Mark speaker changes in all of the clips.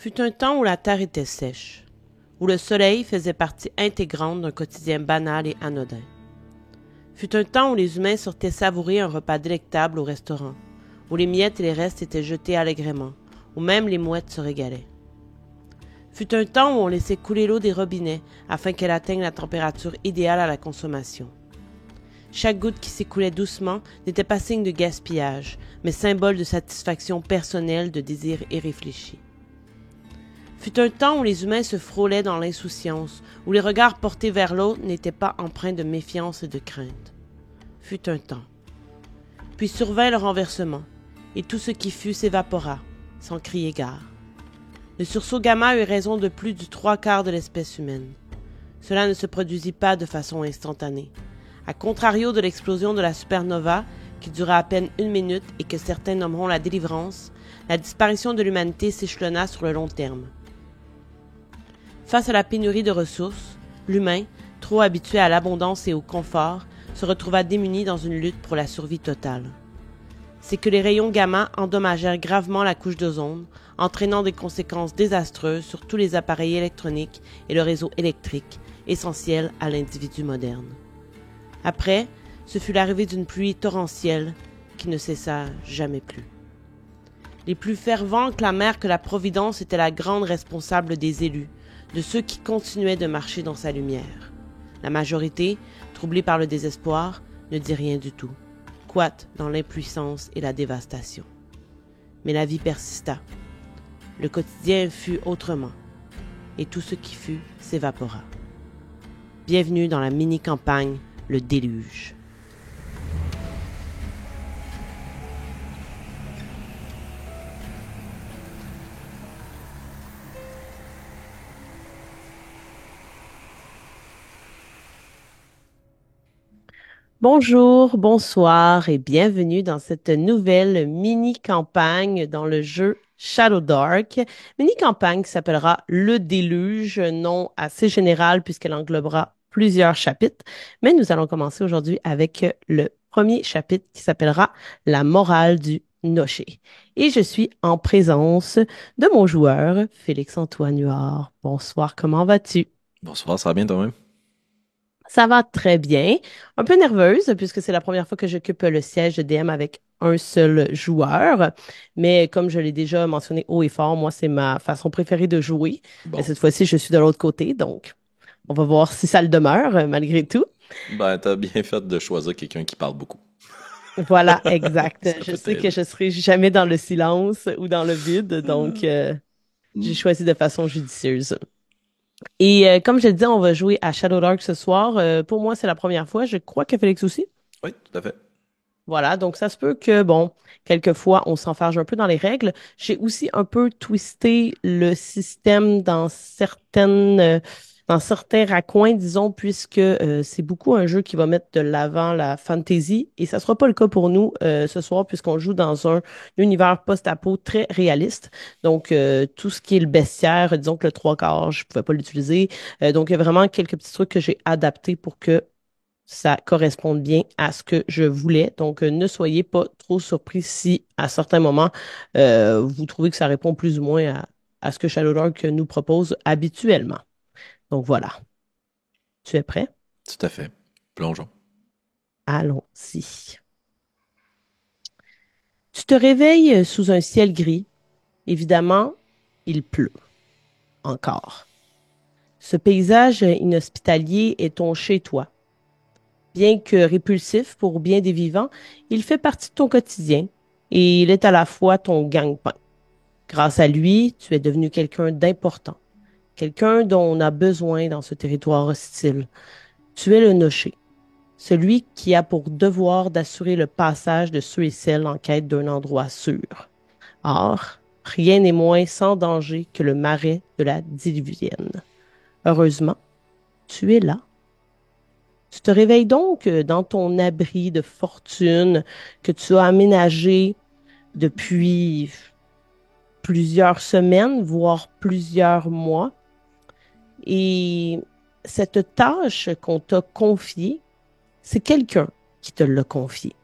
Speaker 1: Fut un temps où la terre était sèche, où le soleil faisait partie intégrante d'un quotidien banal et anodin. Fut un temps où les humains sortaient savourer un repas délectable au restaurant, où les miettes et les restes étaient jetés allègrement, où même les mouettes se régalaient. Fut un temps où on laissait couler l'eau des robinets afin qu'elle atteigne la température idéale à la consommation. Chaque goutte qui s'écoulait doucement n'était pas signe de gaspillage, mais symbole de satisfaction personnelle, de désir irréfléchi. Fut un temps où les humains se frôlaient dans l'insouciance, où les regards portés vers l'autre n'étaient pas empreints de méfiance et de crainte. Fut un temps. Puis survint le renversement, et tout ce qui fut s'évapora, sans crier gare. Le sursaut gamma eut raison de plus du 3/4 de l'espèce humaine. Cela ne se produisit pas de façon instantanée. À contrario de l'explosion de la supernova, qui dura à peine 1 minute et que certains nommeront la délivrance, la disparition de l'humanité s'échelonna sur le long terme. Face à la pénurie de ressources, l'humain, trop habitué à l'abondance et au confort, se retrouva démuni dans une lutte pour la survie totale. C'est que les rayons gamma endommagèrent gravement la couche d'ozone, entraînant des conséquences désastreuses sur tous les appareils électroniques et le réseau électrique, essentiel à l'individu moderne. Après, ce fut l'arrivée d'une pluie torrentielle qui ne cessa jamais plus. Les plus fervents clamèrent que la Providence était la grande responsable des élus, de ceux qui continuaient de marcher dans sa lumière. La majorité, troublée par le désespoir, ne dit rien du tout, quoique dans l'impuissance et la dévastation. Mais la vie persista. Le quotidien fut autrement, et tout ce qui fut s'évapora. Bienvenue dans la mini-campagne Le Déluge. Bonjour, bonsoir et bienvenue dans cette nouvelle mini-campagne dans le jeu Shadow Dark. Mini-campagne qui s'appellera Le Déluge, nom assez général puisqu'elle englobera plusieurs chapitres. Mais nous allons commencer aujourd'hui avec le premier chapitre qui s'appellera La morale du nocher. Et je suis en présence de mon joueur, Félix-Antoine Huard. Bonsoir, comment vas-tu?
Speaker 2: Bonsoir, ça va bien toi-même?
Speaker 1: Ça va très bien. Un peu nerveuse puisque c'est la première fois que j'occupe le siège de DM avec un seul joueur. Mais comme je l'ai déjà mentionné haut et fort, moi, c'est ma façon préférée de jouer. Mais
Speaker 2: Bon.
Speaker 1: cette fois-ci, je suis de l'autre côté, donc on va voir si ça le demeure malgré tout.
Speaker 2: Ben, t'as bien fait de choisir quelqu'un qui parle beaucoup.
Speaker 1: Voilà, exact.
Speaker 2: Ça
Speaker 1: Je
Speaker 2: peut
Speaker 1: sais que
Speaker 2: t'aider.
Speaker 1: je serai jamais dans le silence ou dans le vide, donc j'ai
Speaker 2: Hmm.
Speaker 1: choisi de façon judicieuse. Et comme je le disais, on va jouer à Shadow Dark ce soir. Pour moi, c'est la première fois. Je crois que Félix aussi.
Speaker 2: Oui, tout à fait.
Speaker 1: Voilà, donc ça se peut que, bon, quelquefois, on s'enfarge un peu dans les règles. J'ai aussi un peu twisté le système dans certains raccoins, disons, puisque c'est beaucoup un jeu qui va mettre de l'avant la fantasy, et ça sera pas le cas pour nous ce soir, puisqu'on joue dans un univers post-apo très réaliste. Donc, tout ce qui est le bestiaire, disons que le trois quarts, je pouvais pas l'utiliser. Donc, il y a vraiment quelques petits trucs que j'ai adaptés pour que ça corresponde bien à ce que je voulais. Donc, ne soyez pas trop surpris si, à certains moments, vous trouvez que ça répond plus ou moins à ce que Shadowdark nous propose habituellement. Donc, voilà. Tu es prêt?
Speaker 2: Tout à fait. Plongeons.
Speaker 1: Allons-y. Tu te réveilles sous un ciel gris. Évidemment, il pleut. Encore. Ce paysage inhospitalier est ton chez-toi. Bien que répulsif pour bien des vivants, il fait partie de ton quotidien et il est à la fois ton gagne-pain. Grâce à lui, tu es devenu quelqu'un d'important, quelqu'un dont on a besoin dans ce territoire hostile. Tu es le nocher, celui qui a pour devoir d'assurer le passage de ceux et celles en quête d'un endroit sûr. Or, rien n'est moins sans danger que le marais de la diluvienne. Heureusement, tu es là. Tu te réveilles donc dans ton abri de fortune que tu as aménagé depuis plusieurs semaines, voire plusieurs mois. Et cette tâche qu'on t'a confiée, c'est quelqu'un qui te l'a confiée.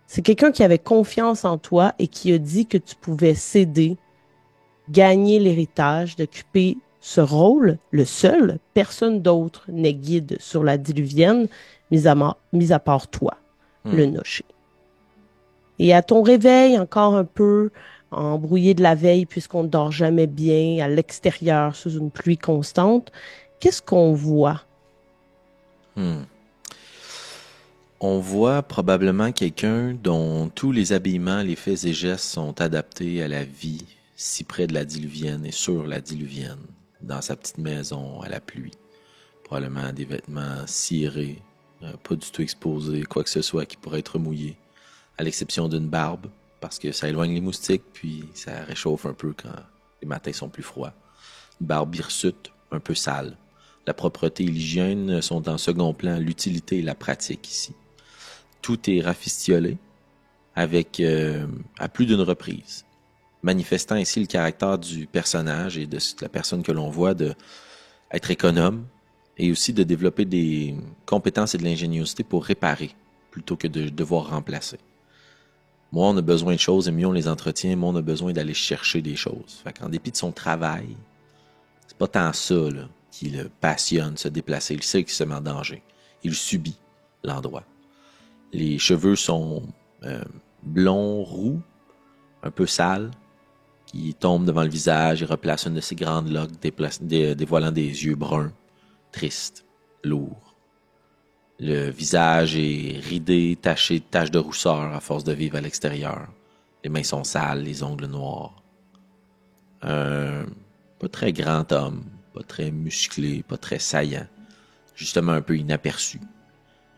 Speaker 1: C'est quelqu'un qui avait confiance en toi et qui a dit que tu pouvais céder gagner l'héritage, d'occuper ce rôle, le seul, personne d'autre n'est guide sur la diluvienne, mis à part toi, le nocher. Et à ton réveil, encore un peu embrouillé de la veille, puisqu'on ne dort jamais bien, à l'extérieur, sous une pluie constante, qu'est-ce qu'on voit?
Speaker 2: On voit probablement quelqu'un dont tous les habillements, les faits et gestes sont adaptés à la vie, si près de la diluvienne et sur la diluvienne, dans sa petite maison à la pluie. Probablement des vêtements cirés, pas du tout exposés, quoi que ce soit qui pourrait être mouillé, à l'exception d'une barbe, parce que ça éloigne les moustiques, puis ça réchauffe un peu quand les matins sont plus froids. Une barbe hirsute, un peu sale. La propreté et l'hygiène sont en second plan, l'utilité et la pratique ici. Tout est rafistiolé, avec à plus d'une reprise, manifestant ainsi le caractère du personnage et de la personne que l'on voit de être économe et aussi de développer des compétences et de l'ingéniosité pour réparer plutôt que de devoir remplacer. Moins on a besoin de choses et mieux on les entretient, moins on a besoin d'aller chercher des choses. Fait qu'en dépit de son travail, c'est pas tant ça là, qui le passionne, se déplacer. Il sait qu'il se met en danger. Il subit l'endroit. Les cheveux sont blonds, roux, un peu sales, qui tombent devant le visage et replacent une de ses grandes locks, dévoilant des yeux bruns, tristes, lourds. Le visage est ridé, taché de taches de rousseur à force de vivre à l'extérieur. Les mains sont sales, les ongles noirs. Un pas très grand homme, pas très musclé, pas très saillant, justement un peu inaperçu,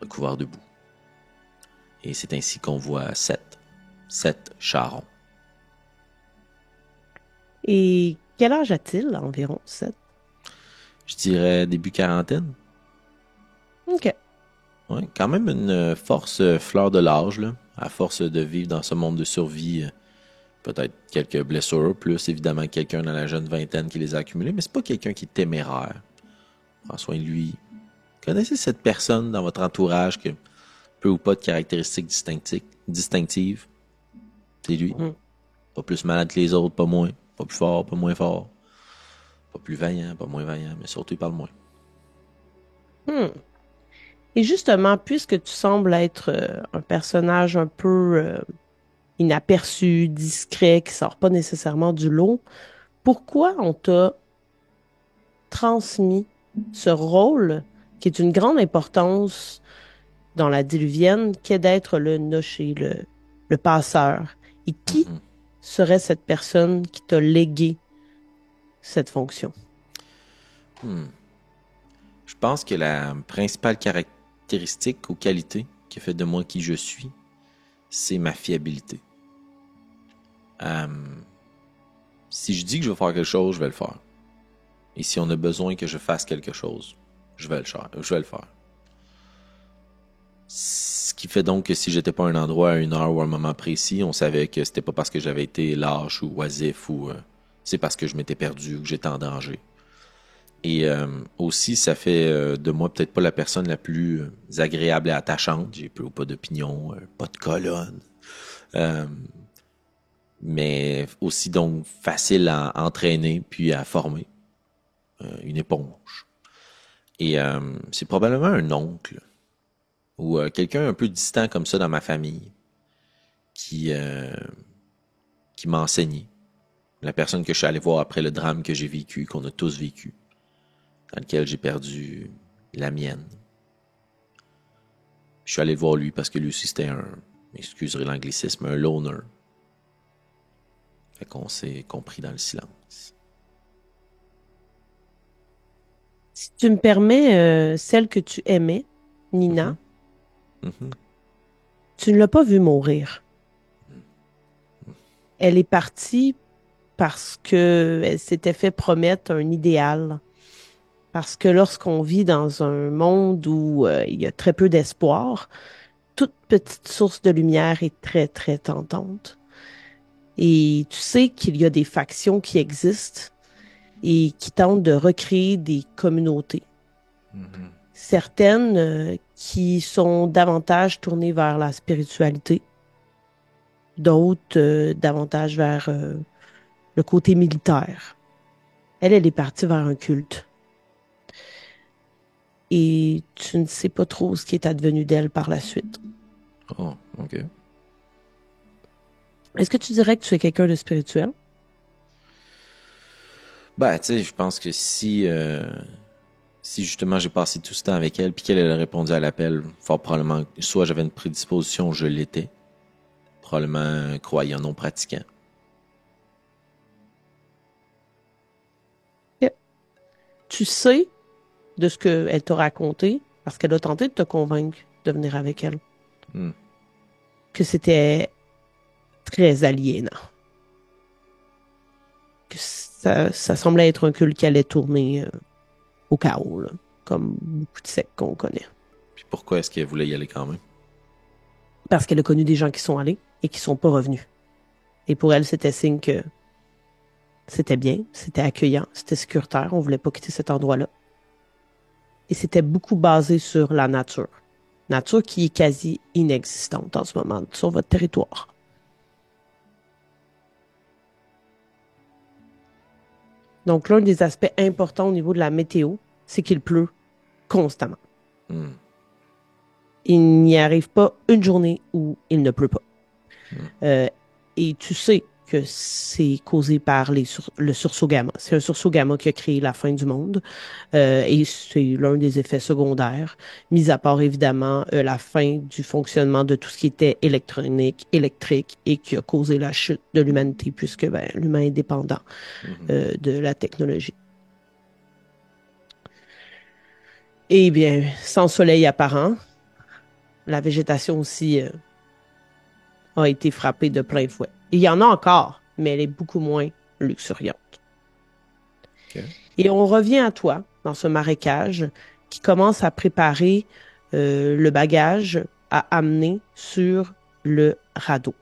Speaker 2: recouvert de boue. Et c'est ainsi qu'on voit sept charrons.
Speaker 1: Et quel âge a-t-il environ, Seth?
Speaker 2: Je dirais début quarantaine.
Speaker 1: OK.
Speaker 2: Ouais, quand même une force fleur de l'âge, là. À force de vivre dans ce monde de survie, peut-être quelques blessures, plus évidemment quelqu'un dans la jeune vingtaine qui les a accumulées, mais c'est pas quelqu'un qui est téméraire. Prends soin de lui. Connaissez cette personne dans votre entourage qui a peu ou pas de caractéristiques distinctives. C'est lui. Pas plus malade que les autres, pas moins. Pas plus fort, pas moins fort. Pas plus vaillant, pas moins vaillant, mais surtout il parle moins.
Speaker 1: Et justement, puisque tu sembles être un personnage un peu inaperçu, discret, qui sort pas nécessairement du lot, pourquoi on t'a transmis ce rôle qui est d'une grande importance dans la diluvienne, qu'est d'être le nocher, le passeur? Et qui serait cette personne qui t'a légué cette fonction?
Speaker 2: Je pense que la principale caractéristique ou qualité qui fait de moi qui je suis, c'est ma fiabilité. Si je dis que je vais faire quelque chose, je vais le faire. Et si on a besoin que je fasse quelque chose, je vais le faire. Ce qui fait donc que si j'étais pas à un endroit, à une heure ou à un moment précis, on savait que c'était pas parce que j'avais été lâche ou oisif ou c'est parce que je m'étais perdu ou que j'étais en danger. Et aussi, ça fait de moi peut-être pas la personne la plus agréable et attachante. J'ai peu ou pas d'opinion, pas de colonne. Mais aussi donc facile à entraîner puis à former. Une éponge. Et c'est probablement un oncle ou quelqu'un un peu distant comme ça dans ma famille qui m'a enseigné. La personne que je suis allé voir après le drame que j'ai vécu, qu'on a tous vécu, dans lequel j'ai perdu la mienne. Je suis allé voir lui parce que lui aussi c'était excuserez l'anglicisme, un loner. Fait qu'on s'est compris dans le silence.
Speaker 1: Si tu me permets, celle que tu aimais, Nina, tu ne l'as pas vue mourir. Elle est partie parce qu'elle s'était fait promettre un idéal. Parce que lorsqu'on vit dans un monde où il y a très peu d'espoir, toute petite source de lumière est très, très tentante. Et tu sais qu'il y a des factions qui existent et qui tentent de recréer des communautés. Certaines qui sont davantage tournées vers la spiritualité, d'autres davantage vers le côté militaire. Elle est partie vers un culte. Et tu ne sais pas trop ce qui est advenu d'elle par la suite.
Speaker 2: Oh, OK.
Speaker 1: Est-ce que tu dirais que tu es quelqu'un de spirituel?
Speaker 2: Ben, tu sais, je pense que si justement j'ai passé tout ce temps avec elle, puis qu'elle a répondu à l'appel, fort probablement, soit j'avais une prédisposition, je l'étais. Probablement un croyant non pratiquant.
Speaker 1: Tu sais de ce qu'elle t'a raconté, parce qu'elle a tenté de te convaincre de venir avec elle, que c'était très aliénant. Que ça semblait être un culte qui allait tourner au chaos, là, comme beaucoup de sectes qu'on connaît.
Speaker 2: Puis pourquoi est-ce qu'elle voulait y aller quand même?
Speaker 1: Parce qu'elle a connu des gens qui sont allés et qui sont pas revenus. Et pour elle, c'était signe que c'était bien, c'était accueillant, c'était sécuritaire, on voulait pas quitter cet endroit-là. Et c'était beaucoup basé sur la nature. Nature qui est quasi inexistante en ce moment sur votre territoire. Donc, l'un des aspects importants au niveau de la météo, c'est qu'il pleut constamment. Il n'y arrive pas une journée où il ne pleut pas. Et tu sais que c'est causé par le sursaut gamma. C'est un sursaut gamma qui a créé la fin du monde. Et c'est l'un des effets secondaires, mis à part évidemment la fin du fonctionnement de tout ce qui était électronique, électrique, et qui a causé la chute de l'humanité, puisque l'humain est dépendant de la technologie. Eh bien, sans soleil apparent, la végétation aussi a été frappée de plein fouet. Il y en a encore, mais elle est beaucoup moins luxuriante.
Speaker 2: Okay.
Speaker 1: Et on revient à toi, dans ce marécage, qui commence à préparer le bagage à amener sur le radeau.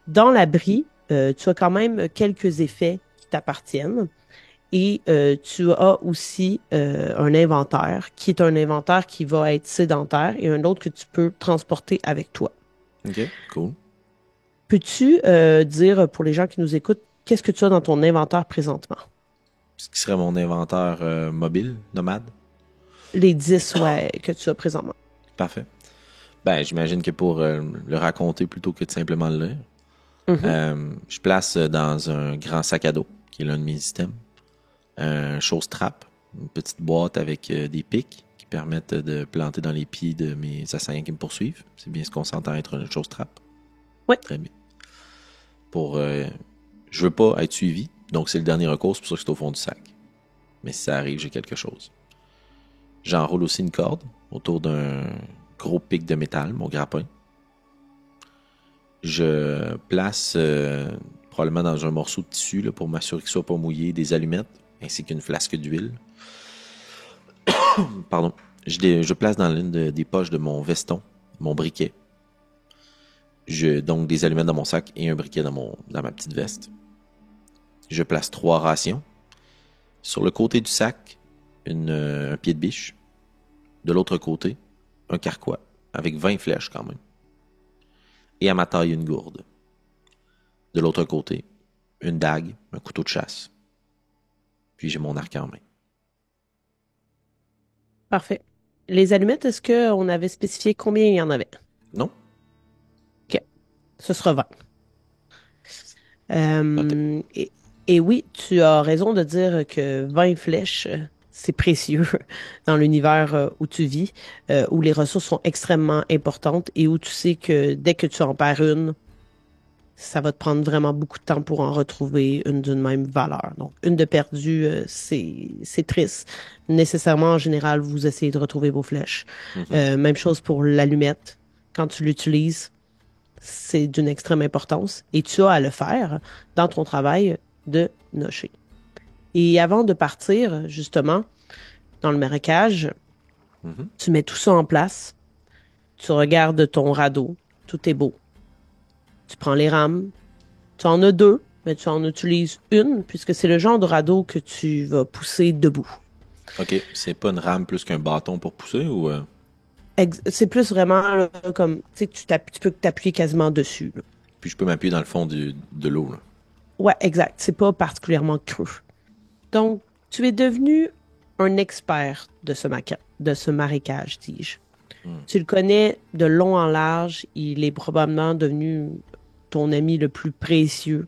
Speaker 1: Dans l'abri, tu as quand même quelques effets qui t'appartiennent. Et tu as aussi un inventaire, qui est un inventaire qui va être sédentaire et un autre que tu peux transporter avec toi.
Speaker 2: OK, cool.
Speaker 1: Peux-tu dire, pour les gens qui nous écoutent, qu'est-ce que tu as dans ton inventaire présentement?
Speaker 2: Ce qui serait mon inventaire mobile, nomade?
Speaker 1: Les 10 que tu as présentement.
Speaker 2: Parfait. Ben, j'imagine que pour le raconter plutôt que de simplement le lire, je place dans un grand sac à dos, qui est l'un de mes items, un chose-trappe, une petite boîte avec des pics qui permettent de planter dans les pieds de mes assaillants qui me poursuivent. C'est bien ce qu'on s'entend être une chose-trappe.
Speaker 1: Oui.
Speaker 2: Très bien. Je veux pas être suivi, donc c'est le dernier recours, c'est pour ça que c'est au fond du sac. Mais si ça arrive, j'ai quelque chose. J'enroule aussi une corde autour d'un gros pic de métal, mon grappin. Je place probablement dans un morceau de tissu là, pour m'assurer qu'il ne soit pas mouillé, des allumettes, ainsi qu'une flasque d'huile. Pardon. Je place dans l'une des poches de mon veston, mon briquet. Donc des allumettes dans mon sac et un briquet dans ma petite veste. Je place 3 rations. Sur le côté du sac, un pied de biche. De l'autre côté, un carquois, avec 20 flèches quand même. Et à ma taille, une gourde. De l'autre côté, une dague, un couteau de chasse. Puis j'ai mon arc en main.
Speaker 1: Parfait. Les allumettes, est-ce qu'on avait spécifié combien il y en avait?
Speaker 2: Non?
Speaker 1: OK. Ce sera 20. Et oui, tu as raison de dire que 20 flèches, c'est précieux dans l'univers où tu vis, où les ressources sont extrêmement importantes et où tu sais que dès que tu en perds une, ça va te prendre vraiment beaucoup de temps pour en retrouver une d'une même valeur. Donc, une de perdue, c'est triste. Nécessairement, en général, vous essayez de retrouver vos flèches. Même chose pour l'allumette. Quand tu l'utilises, c'est d'une extrême importance. Et tu as à le faire dans ton travail de nocher. Et avant de partir, justement, dans le marécage, tu mets tout ça en place. Tu regardes ton radeau. Tout est beau. Tu prends les rames. Tu en as 2, mais tu en utilises une, puisque c'est le genre de radeau que tu vas pousser debout.
Speaker 2: OK. C'est pas une rame plus qu'un bâton pour pousser ou...
Speaker 1: C'est plus vraiment là, comme, tu sais, tu peux t'appuyer quasiment dessus. Là.
Speaker 2: Puis je peux m'appuyer dans le fond de l'eau, là.
Speaker 1: Ouais, exact. C'est pas particulièrement creux. Donc, tu es devenu un expert de ce marécage, dis-je.
Speaker 2: Hmm.
Speaker 1: Tu le connais de long en large. Il est probablement devenu ton ami le plus précieux.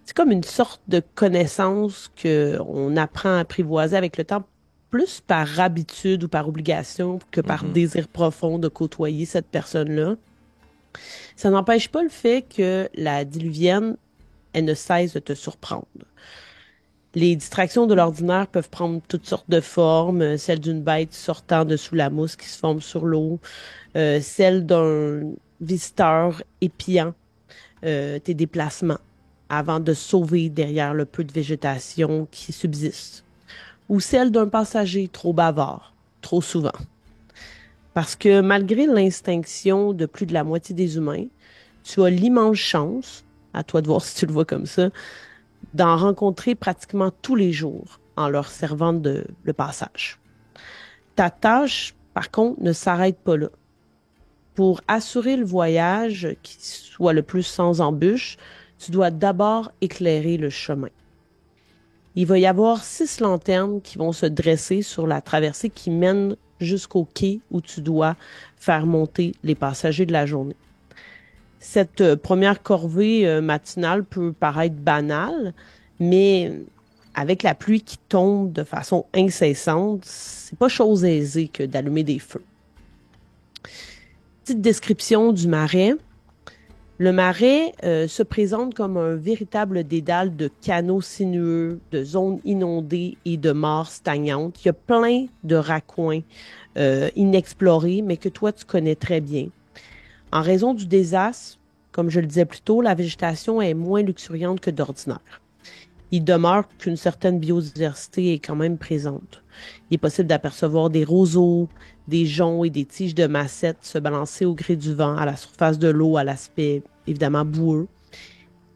Speaker 1: C'est comme une sorte de connaissance que on apprend à apprivoiser avec le temps, plus par habitude ou par obligation que par
Speaker 2: Mhm.
Speaker 1: désir profond de côtoyer cette personne-là. Ça n'empêche pas le fait que la diluvienne, elle ne cesse de te surprendre. Les distractions de l'ordinaire peuvent prendre toutes sortes de formes, celle d'une bête sortant de sous la mousse qui se forme sur l'eau, celle d'un visiteur épiant tes déplacements avant de sauver derrière le peu de végétation qui subsiste, ou celle d'un passager trop bavard, trop souvent. Parce que malgré l'extinction de plus de la moitié des humains, tu as l'immense chance, à toi de voir si tu le vois comme ça, d'en rencontrer pratiquement tous les jours en leur servant le passage. Ta tâche, par contre, ne s'arrête pas là. Pour assurer le voyage qui soit le plus sans embûches, tu dois d'abord éclairer le chemin. Il va y avoir 6 lanternes qui vont se dresser sur la traversée qui mène jusqu'au quai où tu dois faire monter les passagers de la journée. Cette première corvée matinale peut paraître banale, mais avec la pluie qui tombe de façon incessante, c'est pas chose aisée que d'allumer des feux. Petite description du marais. Le marais se présente comme un véritable dédale de canaux sinueux, de zones inondées et de mares stagnantes. Il y a plein de raccoins inexplorés, mais que toi, tu connais très bien. En raison du désastre, comme je le disais plus tôt, la végétation est moins luxuriante que d'ordinaire. Il demeure qu'une certaine biodiversité est quand même présente. Il est possible d'apercevoir des roseaux, des joncs et des tiges de massettes se balancer au gré du vent à la surface de l'eau à l'aspect évidemment boueux.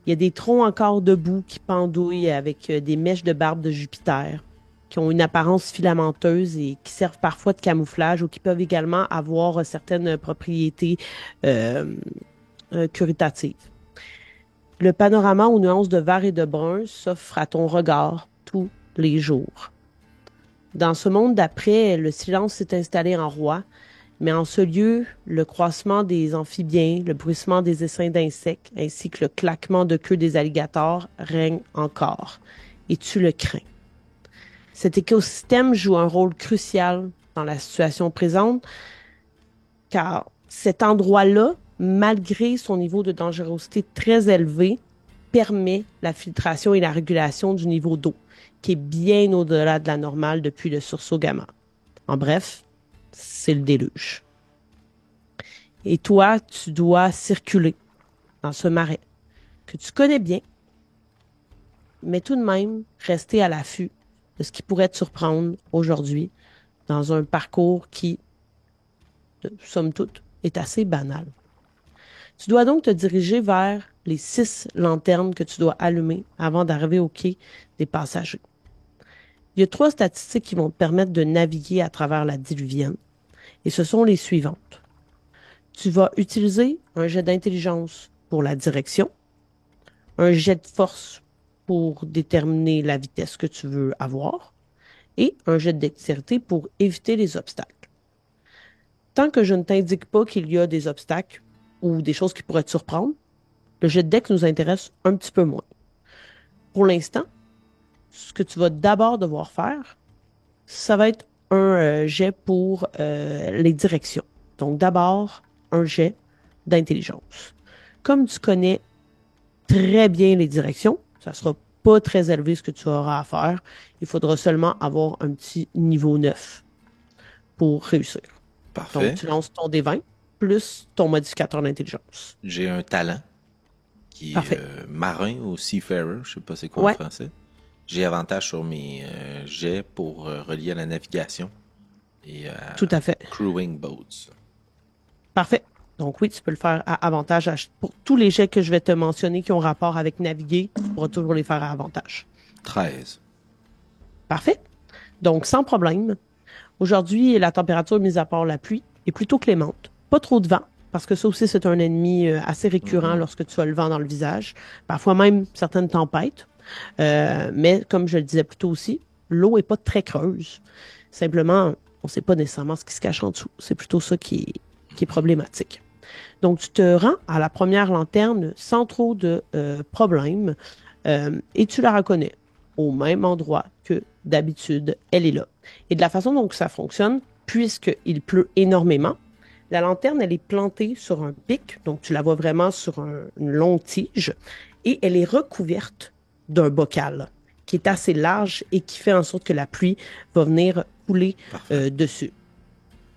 Speaker 1: Il y a des troncs encore debout qui pendouillent avec des mèches de barbe de Jupiter, qui ont une apparence filamenteuse et qui servent parfois de camouflage ou qui peuvent également avoir certaines propriétés euh, curitatives. Le panorama aux nuances de vert et de brun s'offre à ton regard tous les jours. Dans ce monde d'après, le silence s'est installé en roi, mais en ce lieu, le croissement des amphibiens, le bruissement des essaims d'insectes, ainsi que le claquement de queue des alligators règne encore. Et tu le crains. Cet écosystème joue un rôle crucial dans la situation présente, car cet endroit-là, malgré son niveau de dangerosité très élevé, permet la filtration et la régulation du niveau d'eau, qui est bien au-delà de la normale depuis le sursaut gamma. En bref, c'est le déluge. Et toi, tu dois circuler dans ce marais que tu connais bien, mais tout de même rester à l'affût de ce qui pourrait te surprendre aujourd'hui dans un parcours qui, somme toute, est assez banal. Tu dois donc te diriger vers les 6 lanternes que tu dois allumer avant d'arriver au quai des passagers. Il y a 3 statistiques qui vont te permettre de naviguer à travers la diluvienne, et ce sont les suivantes. Tu vas utiliser un jet d'intelligence pour la direction, un jet de force pour déterminer la vitesse que tu veux avoir, et un jet de dextérité pour éviter les obstacles. Tant que je ne t'indique pas qu'il y a des obstacles ou des choses qui pourraient te surprendre, le jet de dex nous intéresse un petit peu moins. Pour l'instant, ce que tu vas d'abord devoir faire, ça va être un jet pour les directions. Donc d'abord, un jet d'intelligence. Comme tu connais très bien les directions, ça sera pas très élevé ce que tu auras à faire. Il faudra seulement avoir un petit niveau 9 pour réussir. Donc,
Speaker 2: Parfait.
Speaker 1: tu lances ton D20 plus ton modificateur d'intelligence.
Speaker 2: J'ai un talent qui est
Speaker 1: Parfait.
Speaker 2: marin ou seafarer, je sais pas c'est quoi en
Speaker 1: Ouais,
Speaker 2: français. J'ai avantage sur mes jets pour relier à la navigation et à
Speaker 1: tout à fait.
Speaker 2: crewing boats.
Speaker 1: Parfait. Donc oui, tu peux le faire à avantage. Pour tous les jets que je vais te mentionner qui ont rapport avec naviguer, tu pourras toujours les faire à avantage.
Speaker 2: 13.
Speaker 1: Parfait. Donc, sans problème. Aujourd'hui, la température, mis à part la pluie, est plutôt clémente. Pas trop de vent, parce que ça aussi, c'est un ennemi assez récurrent lorsque tu as le vent dans le visage. Parfois même certaines tempêtes. Mais comme je le disais plus tôt aussi, l'eau est pas très creuse. Simplement, on ne sait pas nécessairement ce qui se cache en dessous. C'est plutôt ça qui est problématique. Donc, tu te rends à la première lanterne sans trop de problèmes et tu la reconnais au même endroit que d'habitude, elle est là. Et de la façon dont ça fonctionne, puisqu'il pleut énormément, la lanterne, elle est plantée sur un pic, donc tu la vois vraiment sur une longue tige, et elle est recouverte d'un bocal qui est assez large et qui fait en sorte que la pluie va venir couler dessus.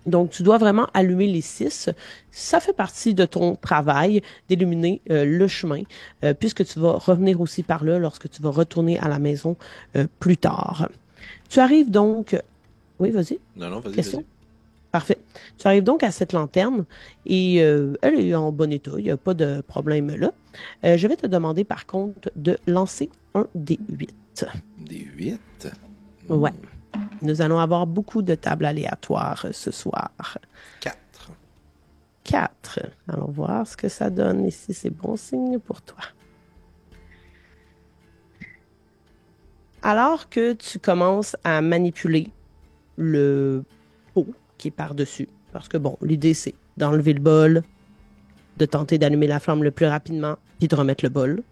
Speaker 1: Donc, tu dois vraiment allumer les 6. Ça fait partie de ton travail d'illuminer le chemin, puisque tu vas revenir aussi par là lorsque tu vas retourner à la maison plus tard. Tu arrives donc... Oui, vas-y.
Speaker 2: Non, vas-y,
Speaker 1: Question?
Speaker 2: vas-y.
Speaker 1: Parfait. Tu arrives donc à cette lanterne et elle est en bon état. Il n'y a pas de problème là. Je vais te demander par contre de lancer un D8.
Speaker 2: Des 8?
Speaker 1: Ouais. Nous allons avoir beaucoup de tables aléatoires ce soir.
Speaker 2: 4.
Speaker 1: 4. Allons voir ce que ça donne ici. C'est bon signe pour toi. Alors que tu commences à manipuler le pot qui est par-dessus, parce que bon, l'idée c'est d'enlever le bol, de tenter d'allumer la flamme le plus rapidement, puis de remettre le bol.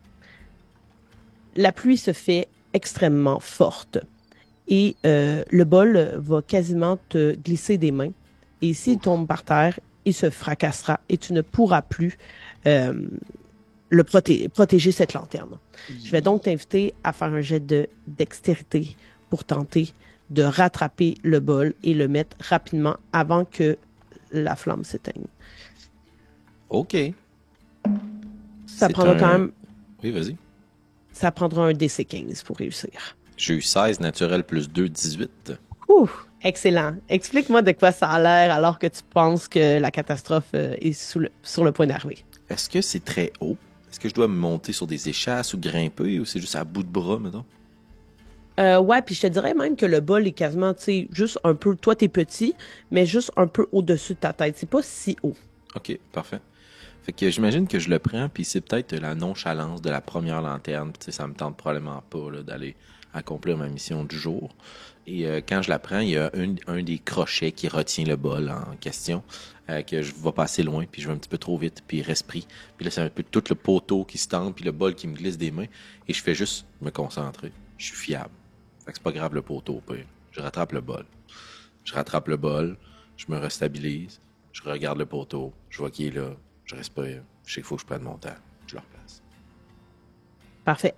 Speaker 1: La pluie se fait extrêmement forte et le bol va quasiment te glisser des mains. Et s'il tombe par terre, il se fracassera et tu ne pourras plus protéger cette lanterne. Je vais donc t'inviter à faire un jet de dextérité pour tenter de rattraper le bol et le mettre rapidement avant que la flamme s'éteigne.
Speaker 2: OK.
Speaker 1: Ça prendra quand même...
Speaker 2: Oui, vas-y.
Speaker 1: Ça prendra un DC-15 pour réussir.
Speaker 2: J'ai eu 16 naturel plus 2, 18.
Speaker 1: Ouh, excellent. Explique-moi de quoi ça a l'air alors que tu penses que la catastrophe est sur le point d'arriver.
Speaker 2: Est-ce que c'est très haut? Est-ce que je dois me monter sur des échasses ou grimper ou c'est juste à bout de bras, mettons?
Speaker 1: Ouais, puis je te dirais même que le bol est quasiment, tu sais, juste un peu... Toi, t'es petit, mais juste un peu au-dessus de ta tête. C'est pas si haut.
Speaker 2: OK, parfait. Fait que j'imagine que je le prends, puis c'est peut-être la nonchalance de la première lanterne. Tu sais, ça me tente probablement pas là, d'aller accomplir ma mission du jour. Et quand je la prends, il y a un des crochets qui retient le bol en question, que je vais passer loin, puis je vais un petit peu trop vite, puis il reste pris. Puis là, c'est un peu tout le poteau qui se tend, puis le bol qui me glisse des mains, et je fais juste me concentrer. Je suis fiable. Fait que c'est pas grave le poteau, pire. Je rattrape le bol. Je rattrape le bol, je me restabilise, je regarde le poteau, je vois qu'il est là, je respire, je sais qu'il faut que je prenne mon temps, je le replace.
Speaker 1: Parfait.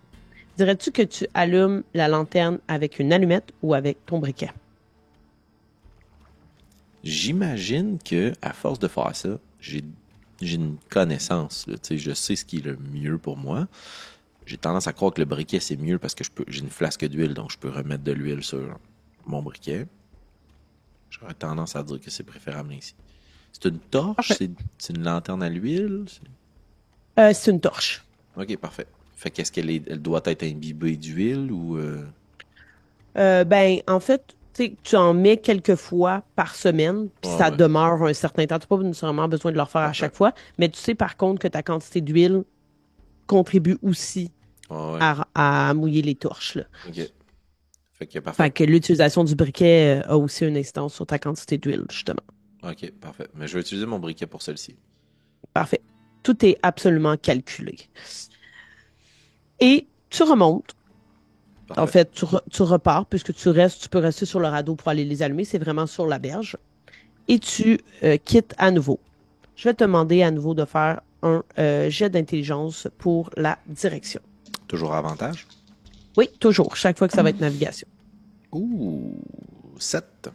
Speaker 1: Dirais-tu que tu allumes la lanterne avec une allumette ou avec ton briquet?
Speaker 2: J'imagine que à force de faire ça, j'ai une connaissance, là, tu sais, je sais ce qui est le mieux pour moi. J'ai tendance à croire que le briquet c'est mieux parce que j'ai une flasque d'huile, donc je peux remettre de l'huile sur mon briquet. J'aurais tendance à dire que c'est préférable ici. C'est une torche? C'est une lanterne à l'huile?
Speaker 1: C'est une torche.
Speaker 2: Ok, parfait. Fait qu'est-ce elle doit être imbibée d'huile ou...
Speaker 1: Ben, en fait, tu en mets quelques fois par semaine, puis ça demeure un certain temps. Tu n'as pas nécessairement besoin de le refaire à chaque fois, mais tu sais par contre que ta quantité d'huile contribue aussi à mouiller les torches. Là.
Speaker 2: OK. Fait que parfait.
Speaker 1: Fait que l'utilisation du briquet a aussi une incidence sur ta quantité d'huile, justement.
Speaker 2: OK, parfait. Mais je vais utiliser mon briquet pour celle-ci.
Speaker 1: Parfait. Tout est absolument calculé. Et tu remontes. Parfait. En fait, tu repars, puisque tu peux rester sur le radeau pour aller les allumer. C'est vraiment sur la berge. Et tu quittes à nouveau. Je vais te demander à nouveau de faire un jet d'intelligence pour la direction.
Speaker 2: Toujours avantage?
Speaker 1: Oui, toujours. Chaque fois que ça va être navigation.
Speaker 2: Ouh, 7.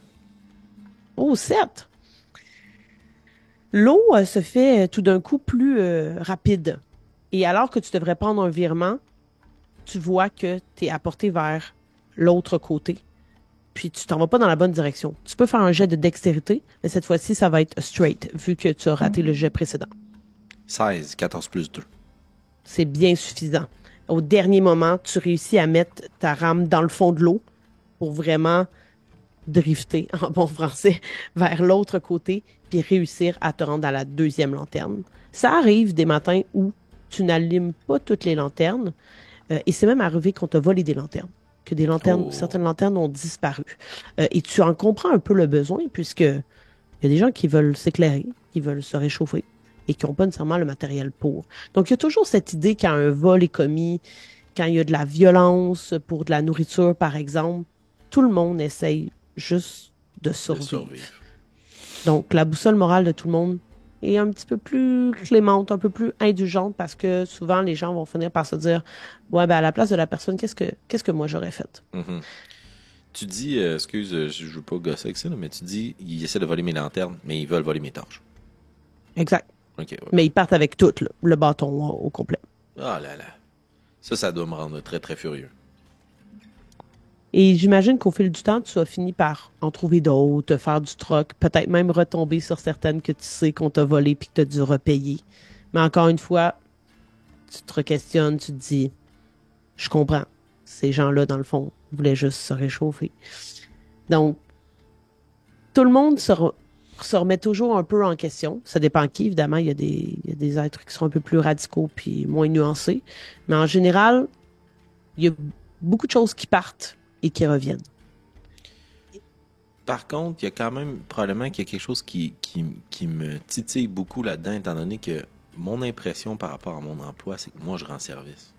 Speaker 1: Oh, 7. L'eau se fait tout d'un coup plus rapide. Et alors que tu devrais prendre un virement, tu vois que tu es apporté vers l'autre côté. Puis tu t'en vas pas dans la bonne direction. Tu peux faire un jet de dextérité, mais cette fois-ci, ça va être straight, vu que tu as raté le jet précédent.
Speaker 2: 16, 14 plus 2.
Speaker 1: C'est bien suffisant. Au dernier moment, tu réussis à mettre ta rame dans le fond de l'eau pour vraiment drifter, en bon français, vers l'autre côté, puis réussir à te rendre à la deuxième lanterne. Ça arrive des matins où tu n'allumes pas toutes les lanternes, et c'est même arrivé qu'on t'a volé des lanternes, que des lanternes,
Speaker 2: Oh.
Speaker 1: certaines lanternes ont disparu. Et tu en comprends un peu le besoin, puisque il y a des gens qui veulent s'éclairer, qui veulent se réchauffer, et qui n'ont pas nécessairement le matériel pour. Donc, il y a toujours cette idée quand un vol est commis, quand il y a de la violence pour de la nourriture, par exemple, tout le monde essaye juste de survivre. Donc, la boussole morale de tout le monde est un petit peu plus clémente, un peu plus indulgente, parce que souvent, les gens vont finir par se dire, ouais, ben, à la place de la personne, qu'est-ce que moi j'aurais fait?
Speaker 2: Mhm. Tu dis, excuse, je veux pas gosser avec ça, là, mais tu dis, ils essaient de voler mes lanternes, mais ils veulent voler mes torches.
Speaker 1: Exact.
Speaker 2: Ok, ouais.
Speaker 1: Mais ils partent avec tout, là, le bâton au complet.
Speaker 2: Ah là là. Ça doit me rendre très très furieux.
Speaker 1: Et j'imagine qu'au fil du temps, tu as fini par en trouver d'autres, faire du troc, peut-être même retomber sur certaines que tu sais qu'on t'a volées puis que tu as dû repayer. Mais encore une fois, tu te questionnes, tu te dis, je comprends. Ces gens-là, dans le fond, voulaient juste se réchauffer. Donc, tout le monde se remet toujours un peu en question. Ça dépend qui, évidemment. Il y a des êtres qui sont un peu plus radicaux puis moins nuancés. Mais en général, il y a beaucoup de choses qui partent et qui reviennent.
Speaker 2: Par contre, il y a quand même probablement qu'il y a quelque chose qui me titille beaucoup là-dedans, étant donné que mon impression par rapport à mon emploi, c'est que moi, je rends service.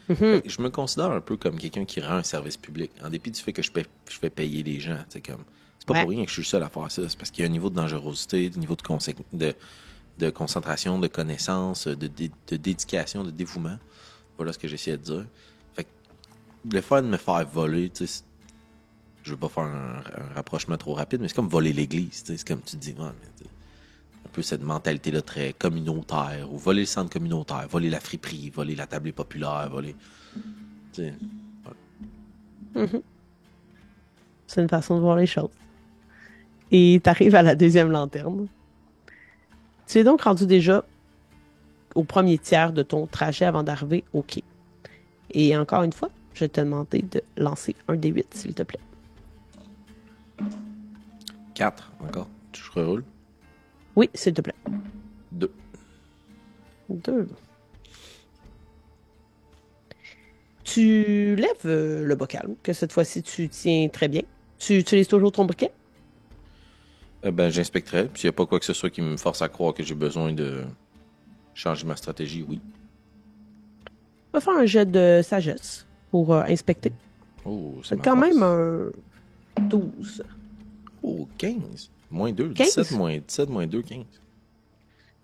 Speaker 2: Fait que je me considère un peu comme quelqu'un qui rend un service public, en dépit du fait que je fais payer les gens. C'est comme, c'est pas
Speaker 1: Ouais.
Speaker 2: pour rien que je suis le seul à faire ça, c'est parce qu'il y a un niveau de dangerosité, un niveau de concentration, de connaissance, de dédication, de dévouement. Voilà ce que j'essaie de dire. Fait que le fait de me faire voler, tu sais, je veux pas faire un rapprochement trop rapide, mais c'est comme voler l'église, tu sais, c'est comme tu dis, ouais, mais, tu sais, un peu cette mentalité-là très communautaire, ou voler le centre communautaire, voler la friperie, voler la tablée populaire, voler, tu sais,
Speaker 1: Mhm. C'est une façon de voir les choses. Et tu arrives à la deuxième lanterne. Tu es donc rendu déjà au premier tiers de ton trajet avant d'arriver au quai. Et encore une fois, je vais te demander de lancer un D8, s'il te plaît.
Speaker 2: 4 encore, je reroule,
Speaker 1: Oui, s'il te plaît.
Speaker 2: 2.
Speaker 1: 2. Tu lèves le bocal, que cette fois-ci tu tiens très bien. Tu utilises toujours ton briquet?
Speaker 2: Ben, j'inspecterai, puis s'il n'y a pas quoi que ce soit qui me force à croire que j'ai besoin de changer ma stratégie, oui.
Speaker 1: On va faire un jet de sagesse pour inspecter.
Speaker 2: Oh, c'est
Speaker 1: C'est
Speaker 2: ma
Speaker 1: quand
Speaker 2: force.
Speaker 1: même un 12.
Speaker 2: Oh, 15. Moins 2,
Speaker 1: 15?
Speaker 2: 17 moins 2, 15.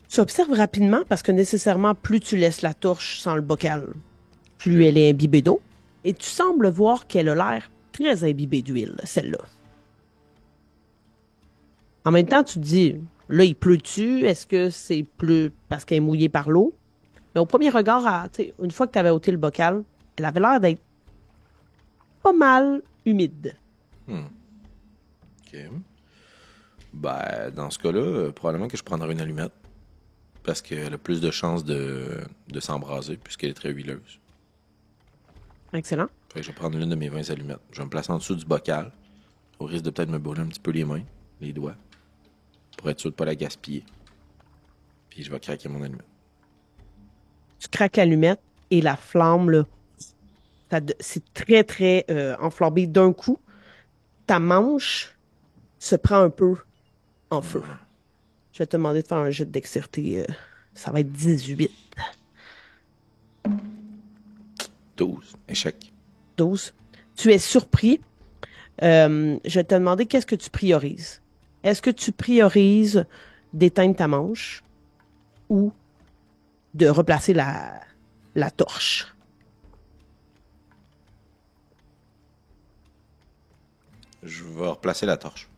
Speaker 1: Tu observes rapidement parce que nécessairement, plus tu laisses la torche sans le bocal, plus elle est imbibée d'eau. Et tu sembles voir qu'elle a l'air très imbibée d'huile, celle-là. En même temps, tu te dis, là, il pleut-tu? Est-ce que c'est plus parce qu'elle est mouillée par l'eau? Mais au premier regard, une fois que tu avais ôté le bocal, elle avait l'air d'être pas mal humide.
Speaker 2: OK. Ben, dans ce cas-là, probablement que je prendrai une allumette. Parce qu'elle a plus de chances de s'embraser, puisqu'elle est très huileuse.
Speaker 1: Excellent.
Speaker 2: Fait que je vais prendre l'une de mes 20 allumettes. Je vais me placer en dessous du bocal, au risque de peut-être me brûler un petit peu les mains, les doigts, pour être sûr de ne pas la gaspiller. Puis je vais craquer mon allumette.
Speaker 1: Tu craques l'allumette et la flamme, là, c'est très, très enflammé d'un coup. Ta manche se prend un peu en feu. Je vais te demander de faire un jet de dextérité. Ça va être 18.
Speaker 2: 12. Échec.
Speaker 1: 12. Tu es surpris. Je vais te demander qu'est-ce que tu priorises. Est-ce que tu priorises d'éteindre ta manche ou de replacer la torche?
Speaker 2: Je vais replacer la torche.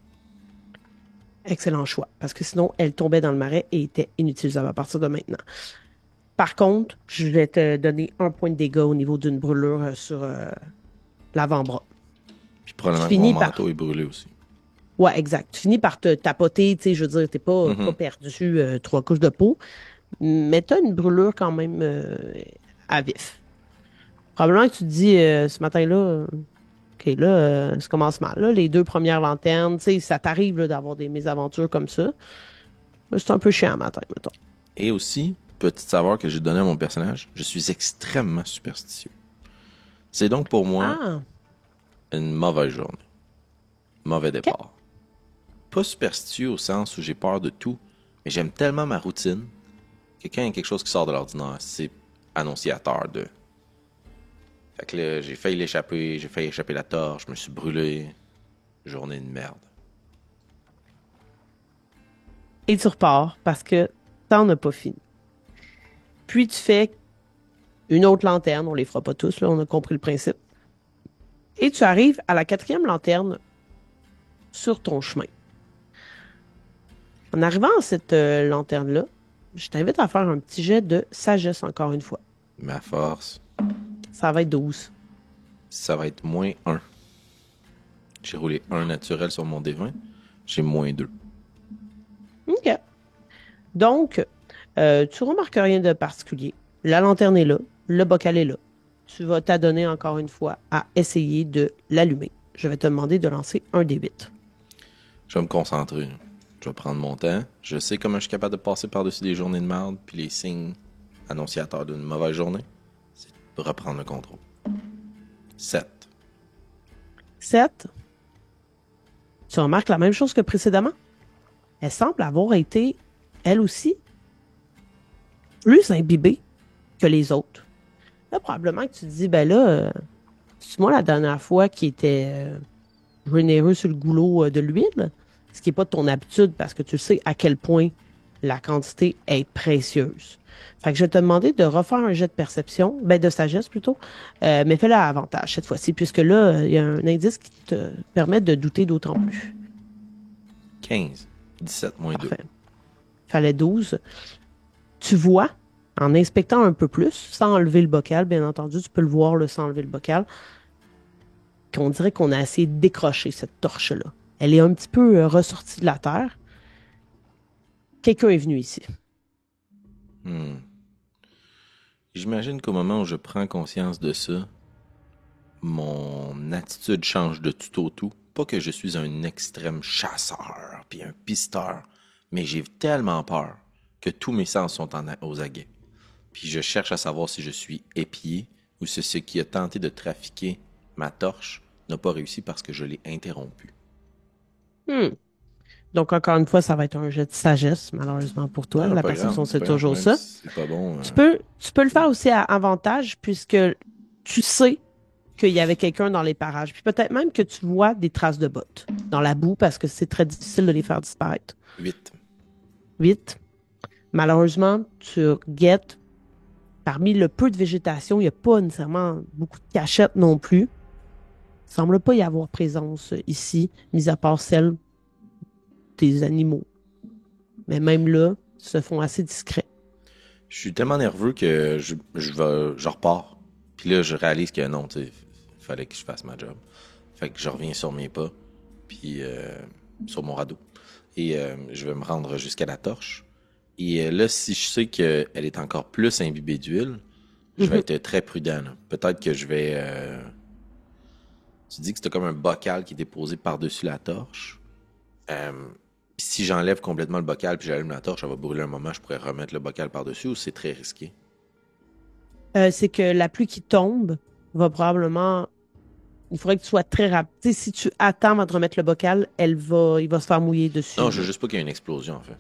Speaker 1: Excellent choix, parce que sinon, elle tombait dans le marais et était inutilisable à partir de maintenant. Par contre, je vais te donner un point de dégâts au niveau d'une brûlure sur l'avant-bras.
Speaker 2: Puis probablement
Speaker 1: Tu
Speaker 2: que mon
Speaker 1: finis par-
Speaker 2: manteau est brûlé aussi.
Speaker 1: Ouais, exact. Tu finis par te tapoter, tu sais, je veux dire, t'es pas perdu 3 couches de peau, mais t'as une brûlure quand même à vif. Probablement que tu te dis, ce matin-là, OK, là, ça commence mal. Là, les 2 premières lanternes, tu sais, ça t'arrive là, d'avoir des mésaventures comme ça. Là, c'est un peu chiant à matin, mettons.
Speaker 2: Et aussi, petit savoir que j'ai donné à mon personnage, je suis extrêmement superstitieux. C'est donc pour moi
Speaker 1: Ah,
Speaker 2: une mauvaise journée. Mauvais
Speaker 1: OK.
Speaker 2: départ. Pas superstitieux au sens où j'ai peur de tout, mais j'aime tellement ma routine que quand il y a quelque chose qui sort de l'ordinaire, c'est annonciateur de. Fait que là, j'ai failli échapper la torche, je me suis brûlé. Journée de merde.
Speaker 1: Et tu repars parce que t'en as pas fini. Puis tu fais une autre lanterne, on les fera pas tous, là, on a compris le principe. Et tu arrives à la 4e lanterne sur ton chemin. En arrivant à cette lanterne-là, je t'invite à faire un petit jet de sagesse encore une fois.
Speaker 2: Ma force,
Speaker 1: Ça va être 12.
Speaker 2: ça va être -1. J'ai roulé 1 naturel sur mon D20, j'ai -2.
Speaker 1: OK. Donc, tu remarques rien de particulier. La lanterne est là, le bocal est là. Tu vas t'adonner encore une fois à essayer de l'allumer. Je vais te demander de lancer un des 8.
Speaker 2: Je vais me concentrer. Je vais prendre mon temps. Je sais comment je suis capable de passer par-dessus des journées de merde, puis les signes annonciateurs d'une mauvaise journée. C'est de reprendre le contrôle. 7.
Speaker 1: 7. Tu remarques la même chose que précédemment. Elle semble avoir été, elle aussi, plus imbibée que les autres. Là, probablement que tu te dis, ben là, c'est moi la dernière fois qui était généreux sur le goulot de l'huile, ce qui n'est pas de ton habitude parce que tu sais à quel point la quantité est précieuse. Fait que je vais te demander de refaire un jet de perception, ben de sagesse plutôt, mais fais-le à avantage cette fois-ci, puisque là, il y a un indice qui te permet de douter d'autant plus.
Speaker 2: 15. 17 -2.
Speaker 1: Parfait. Fallait 12. Tu vois, en inspectant un peu plus, sans enlever le bocal, bien entendu, tu peux le voir là, sans enlever le bocal, qu'on dirait qu'on a essayé de décrocher cette torche-là. Elle est un petit peu ressortie de la terre. Quelqu'un est venu ici.
Speaker 2: Hmm. J'imagine qu'au moment où je prends conscience de ça, mon attitude change de tout au tout. Pas que je suis un extrême chasseur puis un pisteur, mais j'ai tellement peur que tous mes sens sont aux aguets. Puis je cherche à savoir si je suis épié ou si ce qui a tenté de trafiquer ma torche n'a pas réussi parce que je l'ai interrompu.
Speaker 1: Hmm. Donc, encore une fois, ça va être un jet de sagesse, malheureusement pour toi.
Speaker 2: Ah,
Speaker 1: La
Speaker 2: pas grave,
Speaker 1: perception, c'est
Speaker 2: pas grave,
Speaker 1: toujours
Speaker 2: même
Speaker 1: ça.
Speaker 2: si c'est pas bon.
Speaker 1: Tu peux le faire aussi à avantage, puisque tu sais qu'il y avait quelqu'un dans les parages. Puis peut-être même que tu vois des traces de bottes dans la boue, parce que c'est très difficile de les faire disparaître.
Speaker 2: 8.
Speaker 1: Vite. Malheureusement, tu guettes. Parmi le peu de végétation, il n'y a pas nécessairement beaucoup de cachettes non plus. Il ne semble pas y avoir présence ici, mis à part celle des animaux. Mais même là, ils se font assez discrets.
Speaker 2: Je suis tellement nerveux que je repars. Puis là, je réalise que non, tu sais, il fallait que je fasse ma job. Fait que je reviens sur mes pas, puis sur mon radeau. Et je vais me rendre jusqu'à la torche. Et là, si je sais qu'elle est encore plus imbibée d'huile, je vais être très prudent. Là. Peut-être que je vais... Tu dis que c'était comme un bocal qui est déposé par-dessus la torche. Puis si j'enlève complètement le bocal puis j'allume la torche, ça va brûler un moment, je pourrais remettre le bocal par-dessus ou c'est très risqué?
Speaker 1: C'est que la pluie qui tombe va probablement... Il faudrait que tu sois très rapide. Tu sais, si tu attends avant de remettre le bocal, il va se faire mouiller dessus.
Speaker 2: Non, je veux juste pas qu'il y ait une explosion, en fait.